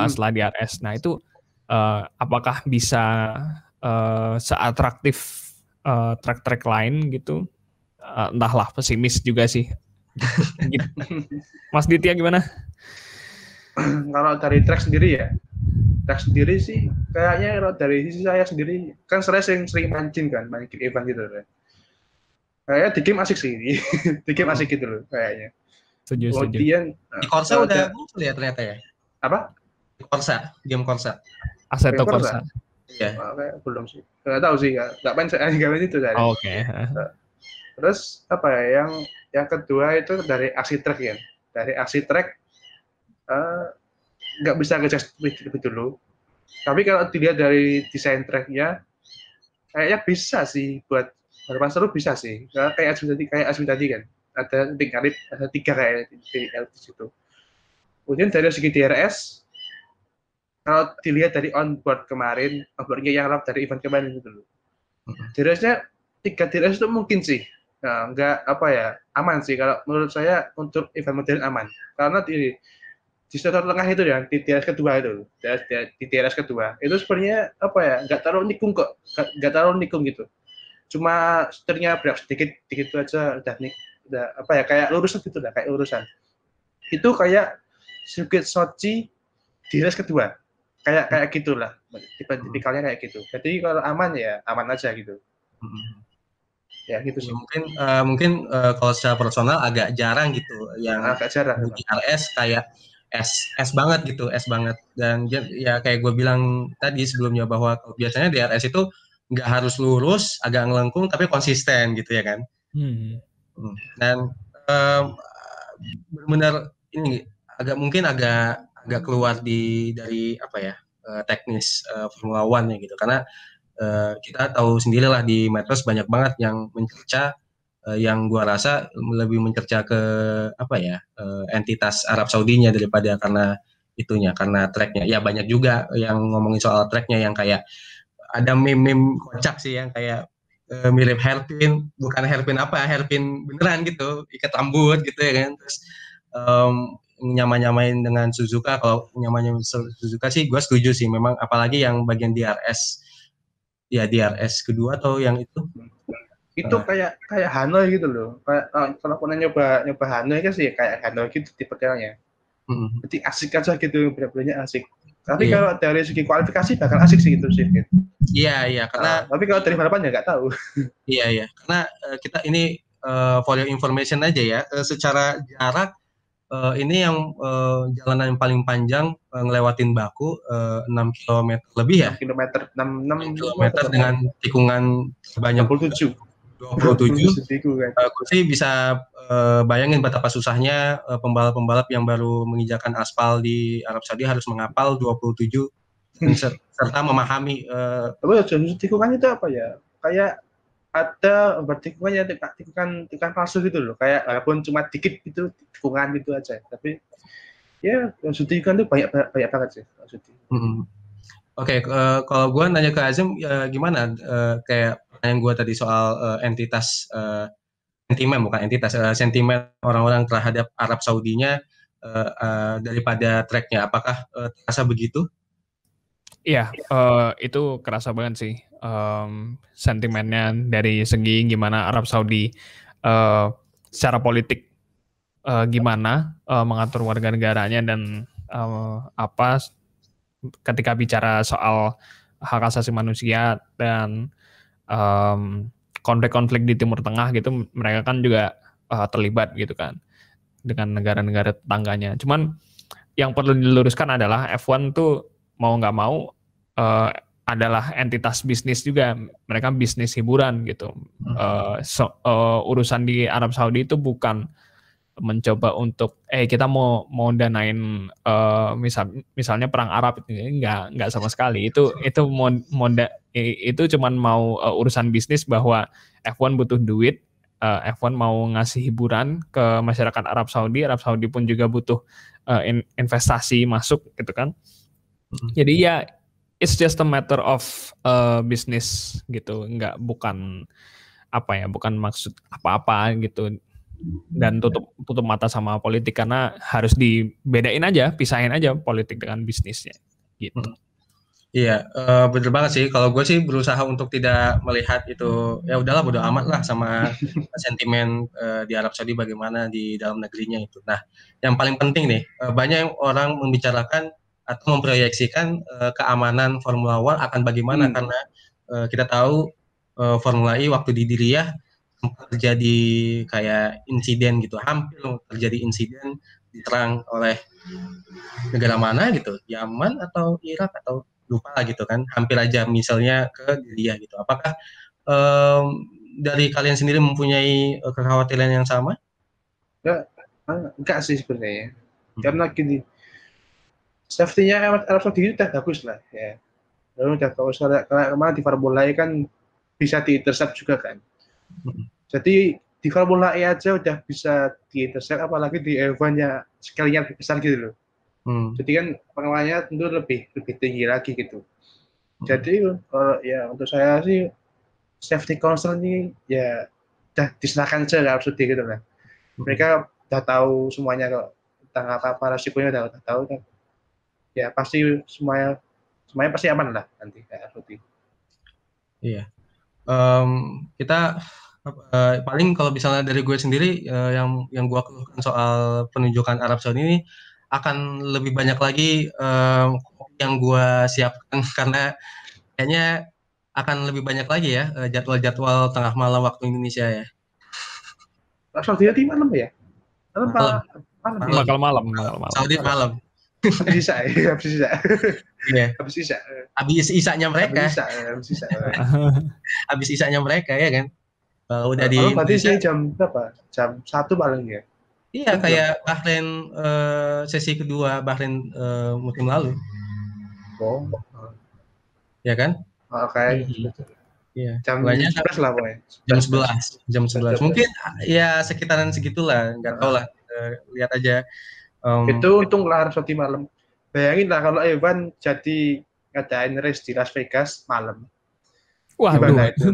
Setelah DRS. Nah, itu apakah bisa seatraktif track-track lain gitu? Entahlah, pesimis juga sih. Gitu. Mas Ditya gimana? Kalau dari track sendiri sih kayaknya kalau dari sisi saya sendiri kan saya sering mancing event gitu kan. Kayaknya di game asik sih, di game asik gitu loh kayaknya. Setuju. Kemudian di Corsa udah muncul ya ternyata ya. Apa? Game Corsa. Assetto Corsa. Iya. Belum sih. Nggak tahu sih, nggak main itu saya. Oke. Terus apa ya, yang kedua itu dari aksi track ya. Dari aksi track nggak bisa ngejudge lebih dulu. Tapi kalau dilihat dari desain tracknya, kayaknya bisa sih buat balapan seru, bisa sih. Kayak Asmi tadi kan, ada tingkat ada 3 kayak di situ. Kemudian dari segi DRS, kalau dilihat dari onboard kemarin, onboardnya yang lap dari event kemarin itu dulu. DRS-nya 3 DRS itu mungkin sih, nggak aman sih kalau menurut saya untuk event modern aman. Karena di sektor tengah itu ya, di DRS kedua itu, di DRS kedua itu sebenarnya nggak terlalu nikung kok, nggak terlalu nikung gitu. Cuma setirnya berat sedikit aja udah kayak lurusan gitu lah, kayak lurusan. Itu kayak sirkuit Sochi di race kedua, kayak gitulah, tipikalnya kayak gitu. Jadi kalau aman ya aman aja gitu. Ya gitu sih. Mungkin kalau secara personal agak jarang gitu yang agak jarang di RS kayak S banget gitu, S banget. Dan ya kayak gue bilang tadi sebelumnya bahwa biasanya di RS itu nggak harus lurus, agak ngelengkung tapi konsisten gitu ya kan. Dan benar-benar ini mungkin agak keluar dari teknis Formula One ya gitu, karena kita tahu sendirilah di medsos banyak banget yang mencerca, yang gua rasa lebih mencerca ke apa ya, entitas Arab Saudinya daripada karena tracknya. Ya banyak juga yang ngomongin soal tracknya yang kayak ada meme-meme kocak sih yang kayak mirip hairpin, bukan hairpin beneran gitu, ikat rambut gitu ya kan. Terus nyamain dengan Suzuka. Kalau nyamain Suzuka sih gue setuju sih, memang apalagi yang bagian DRS, ya DRS kedua atau yang itu kayak Hanoi gitu loh. Kalau pernah nyoba Hanoi kan sih kayak Hanoi gitu tipe detailnya. Jadi asik aja gitu, benar-benarnya asik. Tapi kalau dari segi kualifikasi bakal asik sih gitu sih. Iya, karena tapi kalau dari balapan ya nggak tahu. Iya, karena kita ini for your information aja ya, secara jarak ini yang jalanan yang paling panjang ngelewatin Baku 6 km lebih ya. 6 km dengan tikungan sebanyak 27. Aku sih bisa bayangin betapa susahnya pembalap-pembalap yang baru menginjakan aspal di Arab Saudi harus menghafal 27 serta memahami. Tapi tikungan itu apa ya? Kayak ada tikungannya tikungan palsu gitu loh. Kayak walaupun cuma dikit itu tikungan gitu aja. Tapi ya tikungan itu banyak banget sih. Oke, kalau gue nanya ke Azim, gimana kayak yang gue tadi soal entitas sentimen orang-orang terhadap Arab Saudinya daripada tracknya, apakah terasa begitu? Iya, itu kerasa banget sih sentimennya dari segi gimana Arab Saudi secara politik gimana mengatur warga negaranya dan ketika bicara soal hak asasi manusia dan konflik-konflik di Timur Tengah gitu, mereka kan juga terlibat gitu kan dengan negara-negara tetangganya. Cuman yang perlu diluruskan adalah F1 tuh mau nggak mau adalah entitas bisnis juga. Mereka bisnis hiburan gitu. Urusan di Arab Saudi itu bukan mencoba untuk kita mau danain misalnya perang Arab, enggak sama sekali. Itu cuman mau urusan bisnis bahwa F1 butuh duit, F1 mau ngasih hiburan ke masyarakat Arab Saudi pun juga butuh investasi masuk gitu kan. Jadi ya it's just a matter of business gitu, bukan maksud apa-apa gitu. Dan tutup mata sama politik karena harus dibedain aja, pisahin aja politik dengan bisnisnya gitu. Iya, bener banget sih. Kalau gue sih berusaha untuk tidak melihat itu, ya udahlah bodo amat lah sama sentimen di Arab Saudi bagaimana di dalam negerinya itu. Nah, yang paling penting nih, banyak orang membicarakan atau memproyeksikan keamanan Formula One akan bagaimana karena kita tahu Formula E waktu di Diriyah sempat terjadi kayak insiden gitu, hampir terjadi insiden diterang oleh negara mana gitu, Yaman atau Irak atau lupa gitu kan, hampir aja misalnya ke Diriyah gitu. Apakah dari kalian sendiri mempunyai kekhawatiran yang sama? Enggak sih sebenarnya, karena gini, safety-nya Arab Saudi itu udah bagus lah ya. Lalu udah bagus karena kemarin di Formula E kan bisa di-intercept juga kan. Jadi di Formula E aja udah bisa di-intercept, apalagi di F1-nya skala-nya lebih besar gitu loh. Jadi kan pengawalannya tentu lebih tinggi lagi gitu. Jadi kalau ya untuk saya sih safety concern ini ya udah diserahkan aja Arab Saudi gitu lah. Mereka udah tahu semuanya kok tentang apa resikonya udah tahu kan. Ya pasti semuanya pasti aman lah nanti Arab Saudi. Iya. Kita paling kalau misalnya dari gue sendiri yang gue keluhkan soal penunjukan Arab Saudi ini akan lebih banyak lagi yang gue siapkan karena kayaknya akan lebih banyak lagi ya jadwal-jadwal tengah malam waktu Indonesia ya. Arab Saudi di malam ya? Malam. Saudi malam. Habis isa. Iya. Habis isanya mereka. Habis isanya mereka ya kan. Udah di berarti sih jam berapa? Jam 1 paling ya. Iya, kayak Bahrain sesi kedua Bahrain musim lalu. Oh. Ya kan? Oke. Iya. Jam Mulainya 11 lah pokoknya. jam 11. Mungkin ya sekitaran segitulah, nggak tahu lah. Lihat aja. Itu untung lah harus di malam. Bayangin lah kalau Evan jadi ngadain race di Las Vegas malam. Waduh, Gimana itu?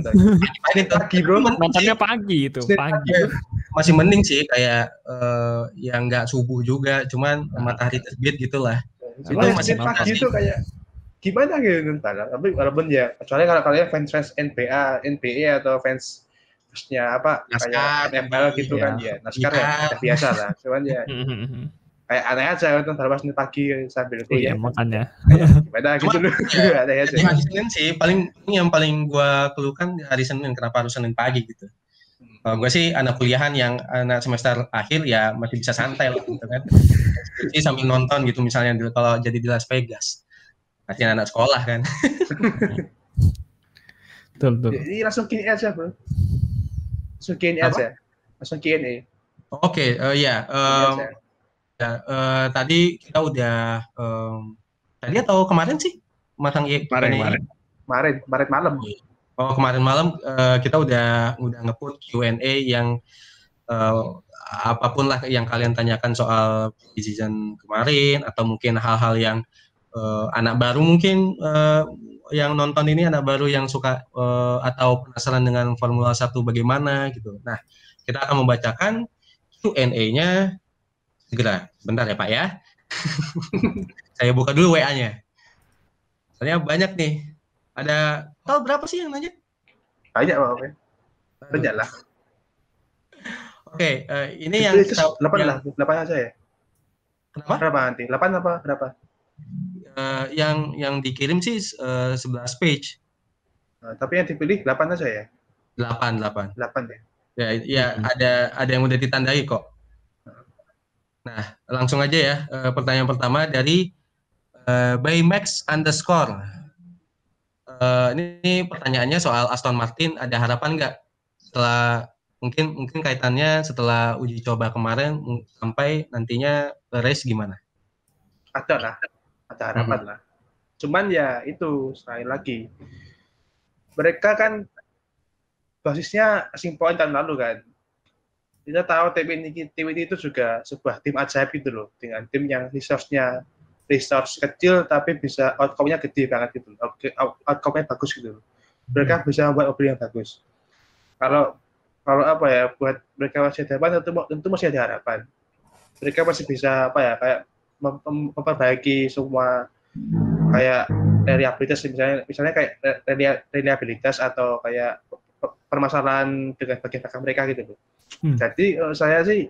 Ini Pagi bro. nontonnya pagi itu, pagi. masih mending sih kayak yang nggak subuh juga, cuman matahari terbit gitulah. Itu masih pagi sih. itu kayak gimana gitu nonton. Tapi walaupun ya, kecuali kalau kalian fans NBA atau fansnya apa NASCAR, kayak NFL gitu kan ya, NASCAR ya udah biasa lah. Cuman ya kayak aneh aja nonton pas pagi sambil kuliah. Iya, makanya. Gimana gitu loh. Aneh aja. Di hari Senin sih yang paling gua keluhkan di hari Senin, kenapa harus Senin pagi gitu. Gue sih anak kuliahan yang anak semester akhir ya masih bisa santai lah gitu kan. Jadi sambil nonton gitu misalnya kalau jadi di Las Vegas. Masih anak sekolah kan. Betul. Jadi langsung Q&A aja bro. Langsung Q&A aja. Langsung Q&A. Oke, ya. Tadi kita udah tadi atau kemarin sih masang Kemarin malam. Kemarin malam kita udah nge-put Q&A yang apapun lah yang kalian tanyakan soal season kemarin, atau mungkin hal-hal yang anak baru mungkin yang nonton ini anak baru yang suka atau penasaran dengan Formula 1 bagaimana gitu. Nah, kita akan membacakan Q&A-nya segera. Bentar ya Pak ya. Saya buka dulu WA-nya. Soalnya banyak nih. Ada total berapa sih yang nanya? Banyak Pak. Banyak lah. Oke, ini yang 8 lah, 8 aja ya. Kenapa? Berapa nanti? 8 apa berapa? Yang dikirim sih 11 page. Tapi yang dipilih 8 aja ya? 8 ya. Ya, ada yang udah ditandai kok. Nah, langsung aja ya. Pertanyaan pertama dari Baymax_. Ini pertanyaannya soal Aston Martin, ada harapan nggak setelah mungkin kaitannya setelah uji coba kemarin sampai nantinya race gimana? Ada harapan lah. Cuman ya itu sekali lagi mereka kan basisnya Racing Point tahun lalu kan. Kita tahu tim ini itu juga sebuah tim ajaib gitu loh, dengan tim yang resource kecil tapi bisa outcome-nya gede banget gitu. Outcome-nya bagus gitu loh. Mereka bisa membuat mobil yang bagus. Kalau apa ya, buat mereka masih ada harapan, tentu masih ada harapan. Mereka masih bisa kayak memperbaiki semua kayak misalnya kayak reliabilitas atau kayak permasalahan dengan bagian belakang mereka gitu loh. Jadi saya sih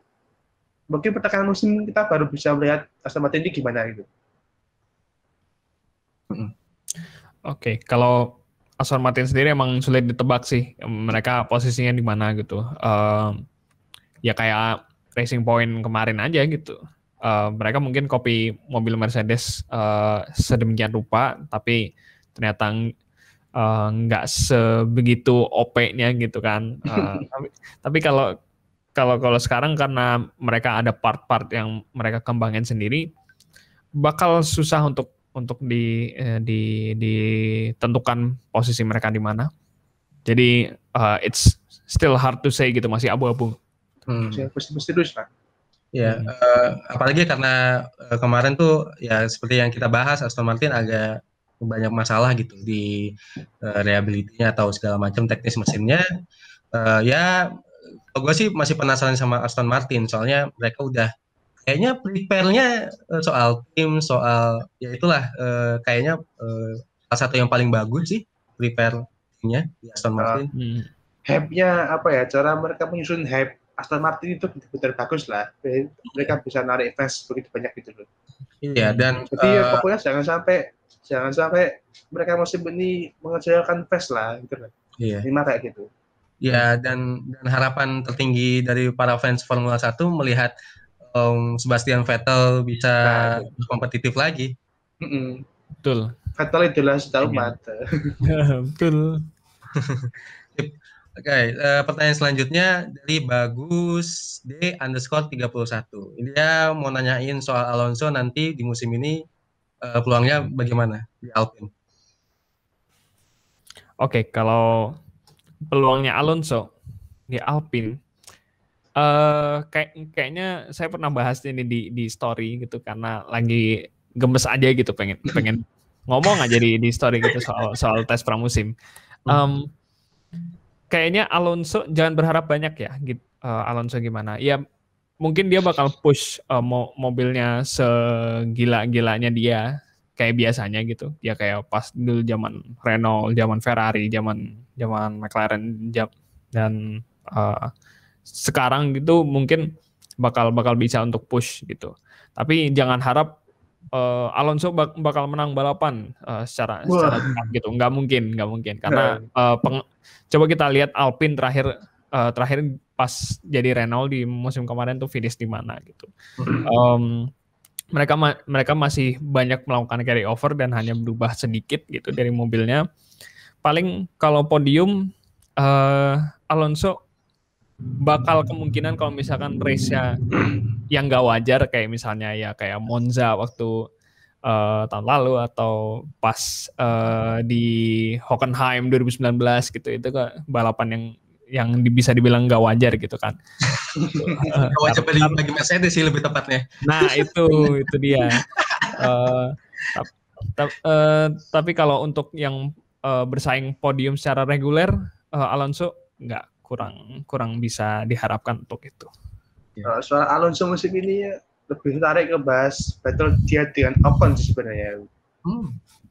mungkin pertengahan musim kita baru bisa melihat Aston Martin ini gimana gitu. Oke, kalau Aston Martin sendiri emang sulit ditebak sih mereka posisinya di mana gitu. Ya kayak Racing Point kemarin aja gitu. Mereka mungkin copy mobil Mercedes sedemikian rupa, tapi ternyata nggak sebegitu OP-nya gitu kan. Tapi kalau sekarang karena mereka ada part-part yang mereka kembangin sendiri, bakal susah untuk ditentukan posisi mereka di mana. Jadi it's still hard to say gitu, masih abu-abu. Mesti terus lah. Ya, apalagi karena kemarin tuh ya seperti yang kita bahas, Aston Martin agak banyak masalah gitu di reliability-nya atau segala macam teknis mesinnya. Ya, gue sih masih penasaran sama Aston Martin, soalnya mereka udah kayaknya prepare-nya soal tim, soal ya itulah kayaknya salah satu yang paling bagus sih prepare-nya di Aston Martin. Hype-nya apa ya, cara mereka menyusun hype Aston Martin itu benar-benar bagus lah. Mereka bisa narik fans begitu banyak gitu loh. Iya, dan jadi pokoknya jangan sampai mereka musim ini mengecewakan fans lah gitu loh. Iya. Lima kayak gitu. Ya, dan harapan tertinggi dari para fans Formula 1 melihat Sebastian Vettel bisa kompetitif lagi. Betul. Vettel idola setahu mata. Betul. Oke, pertanyaan selanjutnya dari Bagus D_31. Ini dia mau nanyain soal Alonso nanti di musim ini peluangnya bagaimana di Alpine? Oke, kalau peluangnya Alonso di Alpine, kayaknya saya pernah bahas ini di story gitu karena lagi gemes aja gitu pengen ngomong aja di story gitu soal tes pramusim. Kayaknya Alonso jangan berharap banyak ya gitu. Alonso gimana? Ya mungkin dia bakal push mobilnya segila-gilanya dia kayak biasanya gitu. Dia kayak pas dulu zaman Renault, zaman Ferrari, zaman McLaren dan sekarang gitu mungkin bakal bisa untuk push gitu. Tapi jangan harap Alonso bakal menang balapan secara cepat gitu. Nggak mungkin karena coba kita lihat Alpine terakhir pas jadi Renault di musim kemarin tuh finish di mana gitu. Mereka masih banyak melakukan carry over dan hanya berubah sedikit gitu dari mobilnya. Paling kalau podium Alonso bakal kemungkinan kalau misalkan race-nya yang gak wajar kayak misalnya ya kayak Monza waktu tahun lalu atau pas di Hockenheim 2019 gitu, itu balapan yang bisa dibilang gak wajar gitu kan. Gak wajar bagi Mercedes sih lebih tepatnya. Nah itu dia. Tapi kalau untuk yang bersaing podium secara reguler, Alonso nggak kurang bisa diharapkan untuk itu. Soal Alonso musim ini ya, lebih tertarik ke bahas battle dia dengan Ocon sebenarnya.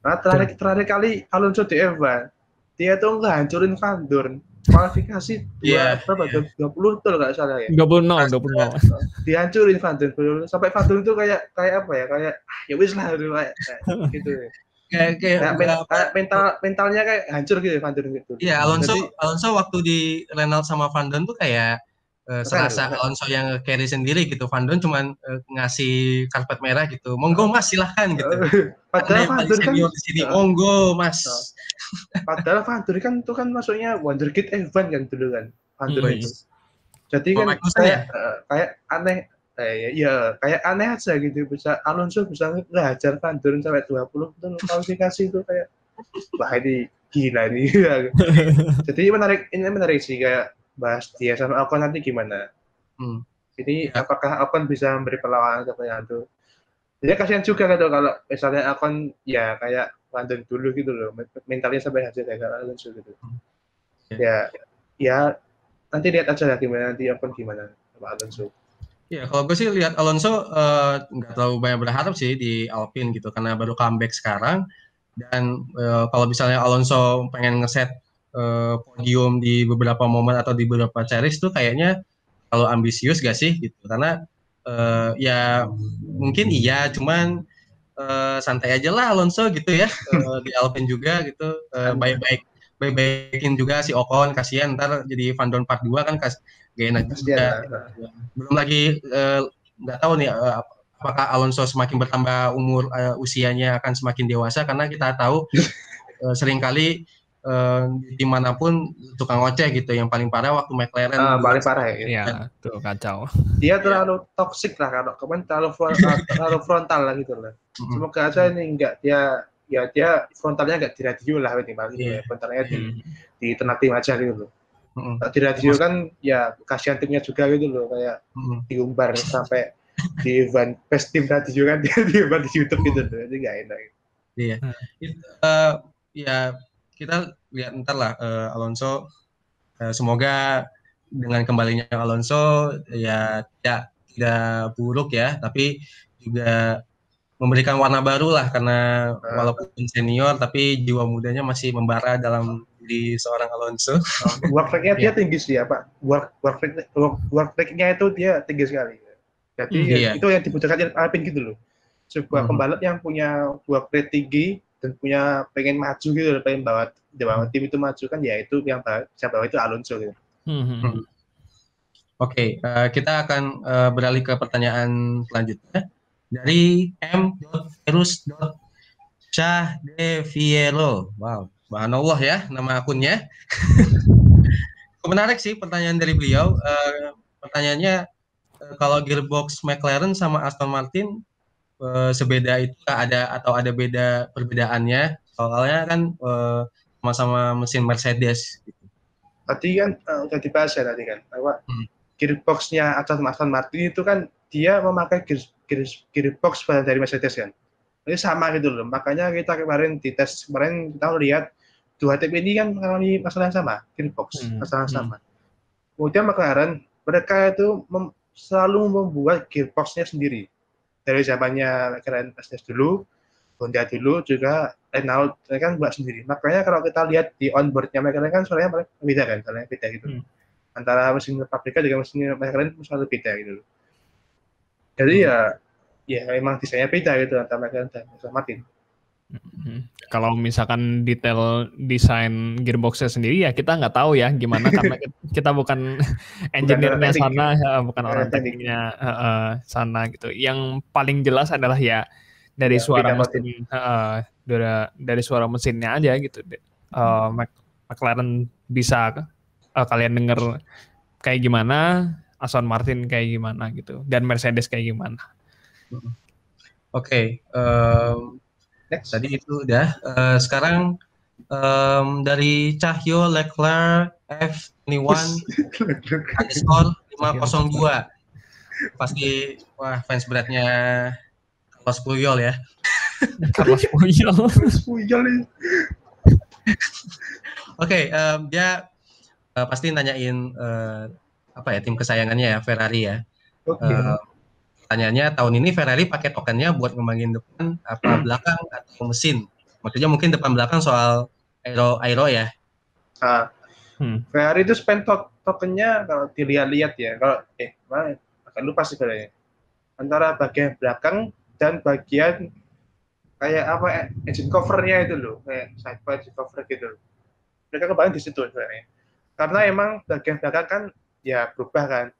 Nah terakhir kali Alonso di F1, dia tuh ngehancurin Van Dorn. Kualifikasi 20 tuh nggak salah ya. 20. Dihancurin Van Dorn sampai Van Dorn itu kayak apa ya, kayak ya wis lah gitu. Kayak mentalnya kayak hancur gitu Van Dorn gitu. Iya, Alonso waktu di Renault sama Van Dorn tuh kayak serasa Alonso yang carry sendiri gitu. Van Dorn cuman ngasih karpet merah gitu. Monggo Mas, silahkan gitu. Padahal Van Dorn kan di sini monggo Mas. Padahal Van Dorn kan itu kan masuknya wonderkid F1 kan dulu kan. Van Dorn itu. Jadi kan kayak aneh. Ya kayak aneh aja gitu, bisa Alonso bisa ngajar Van Dorn sampai 20 tuh kualifikasi itu kayak wah ini gila nih. Jadi ini menarik sih kayak bahas dia sama Ocon nanti gimana. Ini apakah Ocon bisa memberi perlawanan kepada itu? Jadi kasihan juga kalau misalnya Ocon ya kayak Van Dorn dulu gitu loh, mentalnya sampai hasil kayak Alonso gitu. Ya nanti lihat aja lah gimana nanti Ocon gimana sama Alonso. Ya, kalau gue sih lihat Alonso nggak terlalu banyak berharap sih di Alpine gitu, karena baru comeback sekarang. Dan kalau misalnya Alonso pengen ngeset podium di beberapa momen atau di beberapa series tuh kayaknya kalau ambisius gak sih gitu. Karena ya mungkin iya, cuman santai aja lah Alonso gitu ya di Alpine juga gitu. Baik-baikin juga si Ocon, kasihan ntar jadi Van Dorn part 2 kan gak enak juga. Belum lagi nggak tahu nih apakah Alonso semakin bertambah umur, usianya akan semakin dewasa, karena kita tahu seringkali dimanapun tukang ngoceh gitu. Yang paling parah waktu McLaren paling parah ya tuh kacau. Dia terlalu toksik lah, kalau kemarin terlalu frontal lah gitu lah. Semoga aja ini enggak dia frontalnya enggak di radio lah ini paling frontalnya di tengah tim aja gitu loh. Di radio kan ya kasihan timnya juga gitu loh, kayak diumbar sampai di event best team radio kan dia diumbar di YouTube gitu loh, jadi nggak enak. Iya. Ya kita lihat ntar lah Alonso. Semoga dengan kembalinya Alonso ya tidak buruk ya, tapi juga memberikan warna baru lah, karena walaupun senior tapi jiwa mudanya masih membara dalam diri seorang Alonso. Work rate-nya dia tinggi sih ya Pak. Work rate-nya itu dia tinggi sekali. Jadi itu yang dibutuhkan Alpine gitu loh. Sebuah pembalap yang punya work rate tinggi dan punya pengen maju gitu loh, pengen bawa tim itu maju kan, ya itu yang bisa bawa itu Alonso gitu. Oke, kita akan beralih ke pertanyaan selanjutnya dari m.virus.syahdeviero. Wow, subhanallah ya nama akunnya. Menarik sih pertanyaan dari beliau. Pertanyaannya, kalau gearbox McLaren sama Aston Martin sebeda itu ada beda perbedaannya? Soalnya kan sama-sama mesin Mercedes. Tadi kan udah dibahas ya tadi kan bahwa gearbox-nya Aston Martin itu kan dia memakai gearbox dari Mercedes kan. Ini sama gitu loh. Makanya kita kemarin di tes kemarin kita lihat dua tim ini kan mengalami masalah yang sama, gearbox, masalah yang sama. Kemudian McLaren mereka itu selalu membuat gearbox-nya sendiri. Dari zamannya McLaren Mercedes dulu, Honda dulu juga Renault mereka kan buat sendiri. Makanya kalau kita lihat di onboard-nya McLaren kan suaranya beda kan, suaranya beda gitu. Antara mesin pabrikan dengan mesin McLaren selalu beda gitu. Jadi ya memang desainnya beda gitu antara McLaren dan Aston Martin. Kalau misalkan detail desain gearboxnya sendiri ya kita nggak tahu ya gimana karena kita bukan engineer-nya sana, bukan orang tekniknya sana gitu. Yang paling jelas adalah ya dari suara mesin, dari suara mesinnya aja gitu. McLaren bisa kalian denger kayak gimana, Aston Martin kayak gimana gitu, dan Mercedes kayak gimana. Oke. Tadi itu udah. Sekarang dari Cahyo Leclerc F21 underscore 502. Pasti fans beratnya Carlos Puyol ya. Carlos Puyol. Oke, dia pasti nanyain tim kesayangannya ya, Ferrari ya. Pertanyaannya, tahun ini Ferrari pakai tokennya buat ngembangin depan apa belakang atau mesin? Maksudnya mungkin depan belakang soal aero ya. Ferrari itu spend tokennya kalau dilihat-lihat ya, kalau akan lupa sih sebenarnya. Antara bagian belakang dan bagian kayak engine covernya itu loh, kayak sidebar engine cover gitu. Mereka kembali di situ sebenarnya. Karena emang bagian belakang kan ya berubah kan,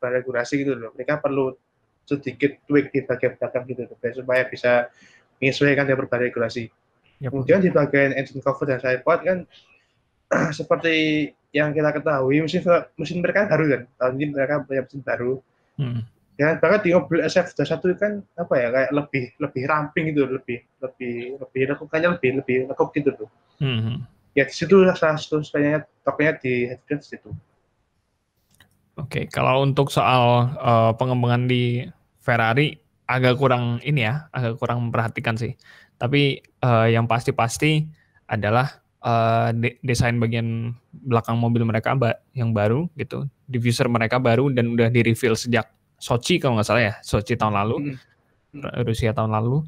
regulasi gitu loh. Mereka perlu sedikit tweak di bagian belakang gitu supaya bisa menyesuaikan dengan berbagai regulasi. Kemudian di bagian engine cover dan sidepod kan seperti yang kita ketahui mesin mereka baru kan, tahun ini mereka punya mesin baru. Dan bahkan di mobil SF21 kan kayak lebih ramping gitu, lebih lekukannya lebih lekuk gitu tuh. Ya di situ salah satu sebenarnya tokennya dihadirkan di situ. Oke, kalau untuk soal pengembangan di Ferrari agak kurang memperhatikan sih. Tapi yang pasti adalah desain bagian belakang mobil mereka yang baru gitu. Diffuser mereka baru dan udah di-reveal sejak Sochi kalau nggak salah ya, Sochi tahun lalu, Rusia tahun lalu.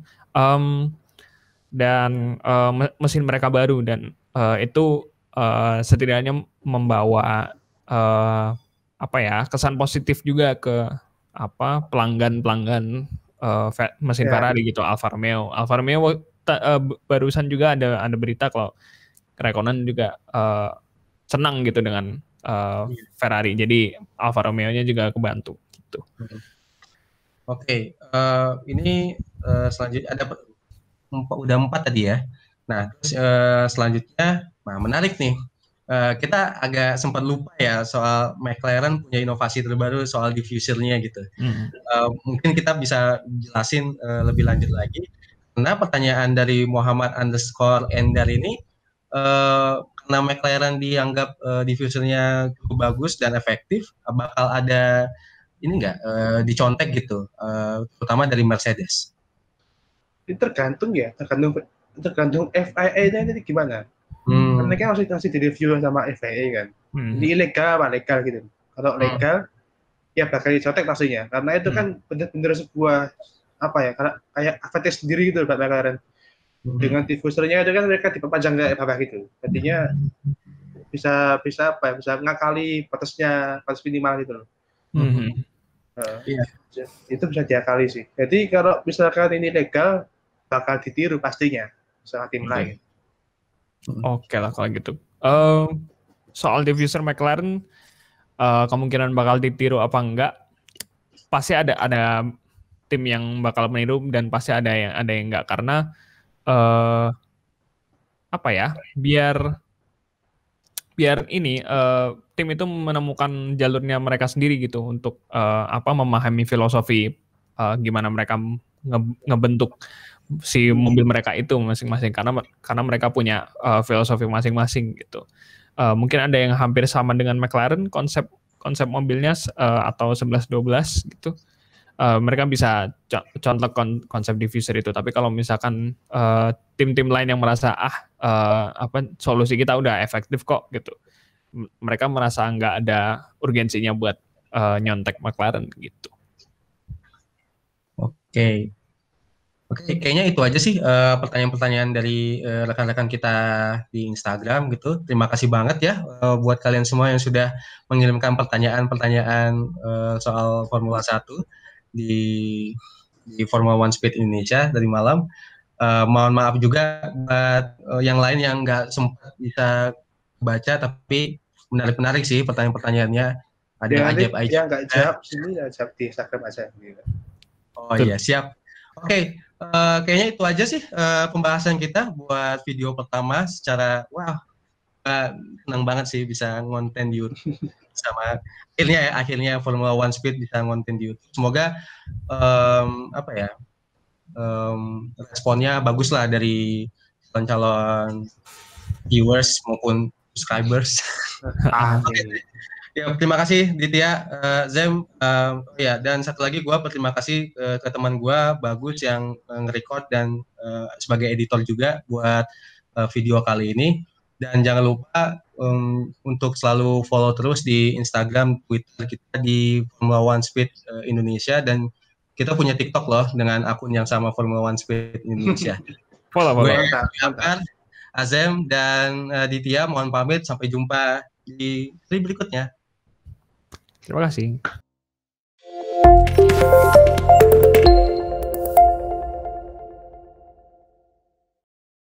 Dan mesin mereka baru dan itu setidaknya membawa kesan positif juga ke pelanggan mesin Ferrari gitu. Alfa Romeo barusan juga ada berita kalau Raikkonen juga senang gitu dengan Ferrari, jadi Alfa Romeo-nya juga kebantu gitu. Oke, ini selanjutnya udah 4 tadi ya. Nah, terus selanjutnya menarik nih. Kita agak sempat lupa ya soal McLaren punya inovasi terbaru soal diffusernya gitu. Mungkin kita bisa jelasin lebih lanjut lagi. Karena pertanyaan dari Muhammad _ Endar ini, karena McLaren dianggap diffusernya cukup bagus dan efektif, bakal ada ini nggak dicontek gitu, terutama dari Mercedes? Ini tergantung FIA-nya ini gimana. Karena kan masih direview sama FIA kan. Ini ilegal apa legal gitu. Kalau legal ya bakal dicontek pastinya. Karena itu kan benar-benar sebuah kayak advantage sendiri gitu buat McLaren. Dengan diffusernya itu kan mereka diperpanjang ke bawah gitu. Artinya bisa ngakali batas minimal gitu loh. Itu bisa diakali sih. Jadi kalau misalkan ini legal bakal ditiru pastinya sama tim lain. Oke lah kalau gitu. Soal diffuser McLaren kemungkinan bakal ditiru apa enggak, pasti ada tim yang bakal meniru dan pasti ada yang enggak, karena biar ini tim itu menemukan jalurnya mereka sendiri gitu untuk memahami filosofi gimana mereka ngebentuk si mobil mereka itu masing-masing karena mereka punya filosofi masing-masing gitu. Mungkin ada yang hampir sama dengan McLaren konsep mobilnya atau 11-12 gitu. Mereka bisa contoh konsep diffuser itu. Tapi kalau misalkan tim-tim lain yang merasa solusi kita udah efektif kok gitu, mereka merasa nggak ada urgensinya buat nyontek McLaren gitu. Oke, kayaknya itu aja sih pertanyaan-pertanyaan dari rekan-rekan kita di Instagram gitu. Terima kasih banget ya buat kalian semua yang sudah mengirimkan pertanyaan-pertanyaan soal Formula 1 di Formula One Speed Indonesia dari malam. Mohon maaf juga buat yang lain yang nggak sempat bisa baca, tapi menarik sih pertanyaan-pertanyaannya. Ada yang ajaib-ajaib. Yang nggak jawab sini ya jawab di Instagram aja. Gitu. Oh iya, siap. Oke. Kayaknya itu aja sih pembahasan kita buat video pertama. Secara senang banget sih bisa ngonten di YouTube sama akhirnya Formula One Speed bisa ngonten di YouTube. Semoga responnya bagus lah dari calon viewers maupun subscribers. Ya, terima kasih Ditya, Zem, dan satu lagi gue berterima kasih ke teman gue Bagus yang nge-record dan sebagai editor juga buat video kali ini. Dan jangan lupa untuk selalu follow terus di Instagram, Twitter kita di Formula One Speed Indonesia, dan kita punya TikTok loh dengan akun yang sama Formula One Speed Indonesia. Gue Azem dan Ditya mohon pamit, sampai jumpa di seri berikutnya. Terima kasih.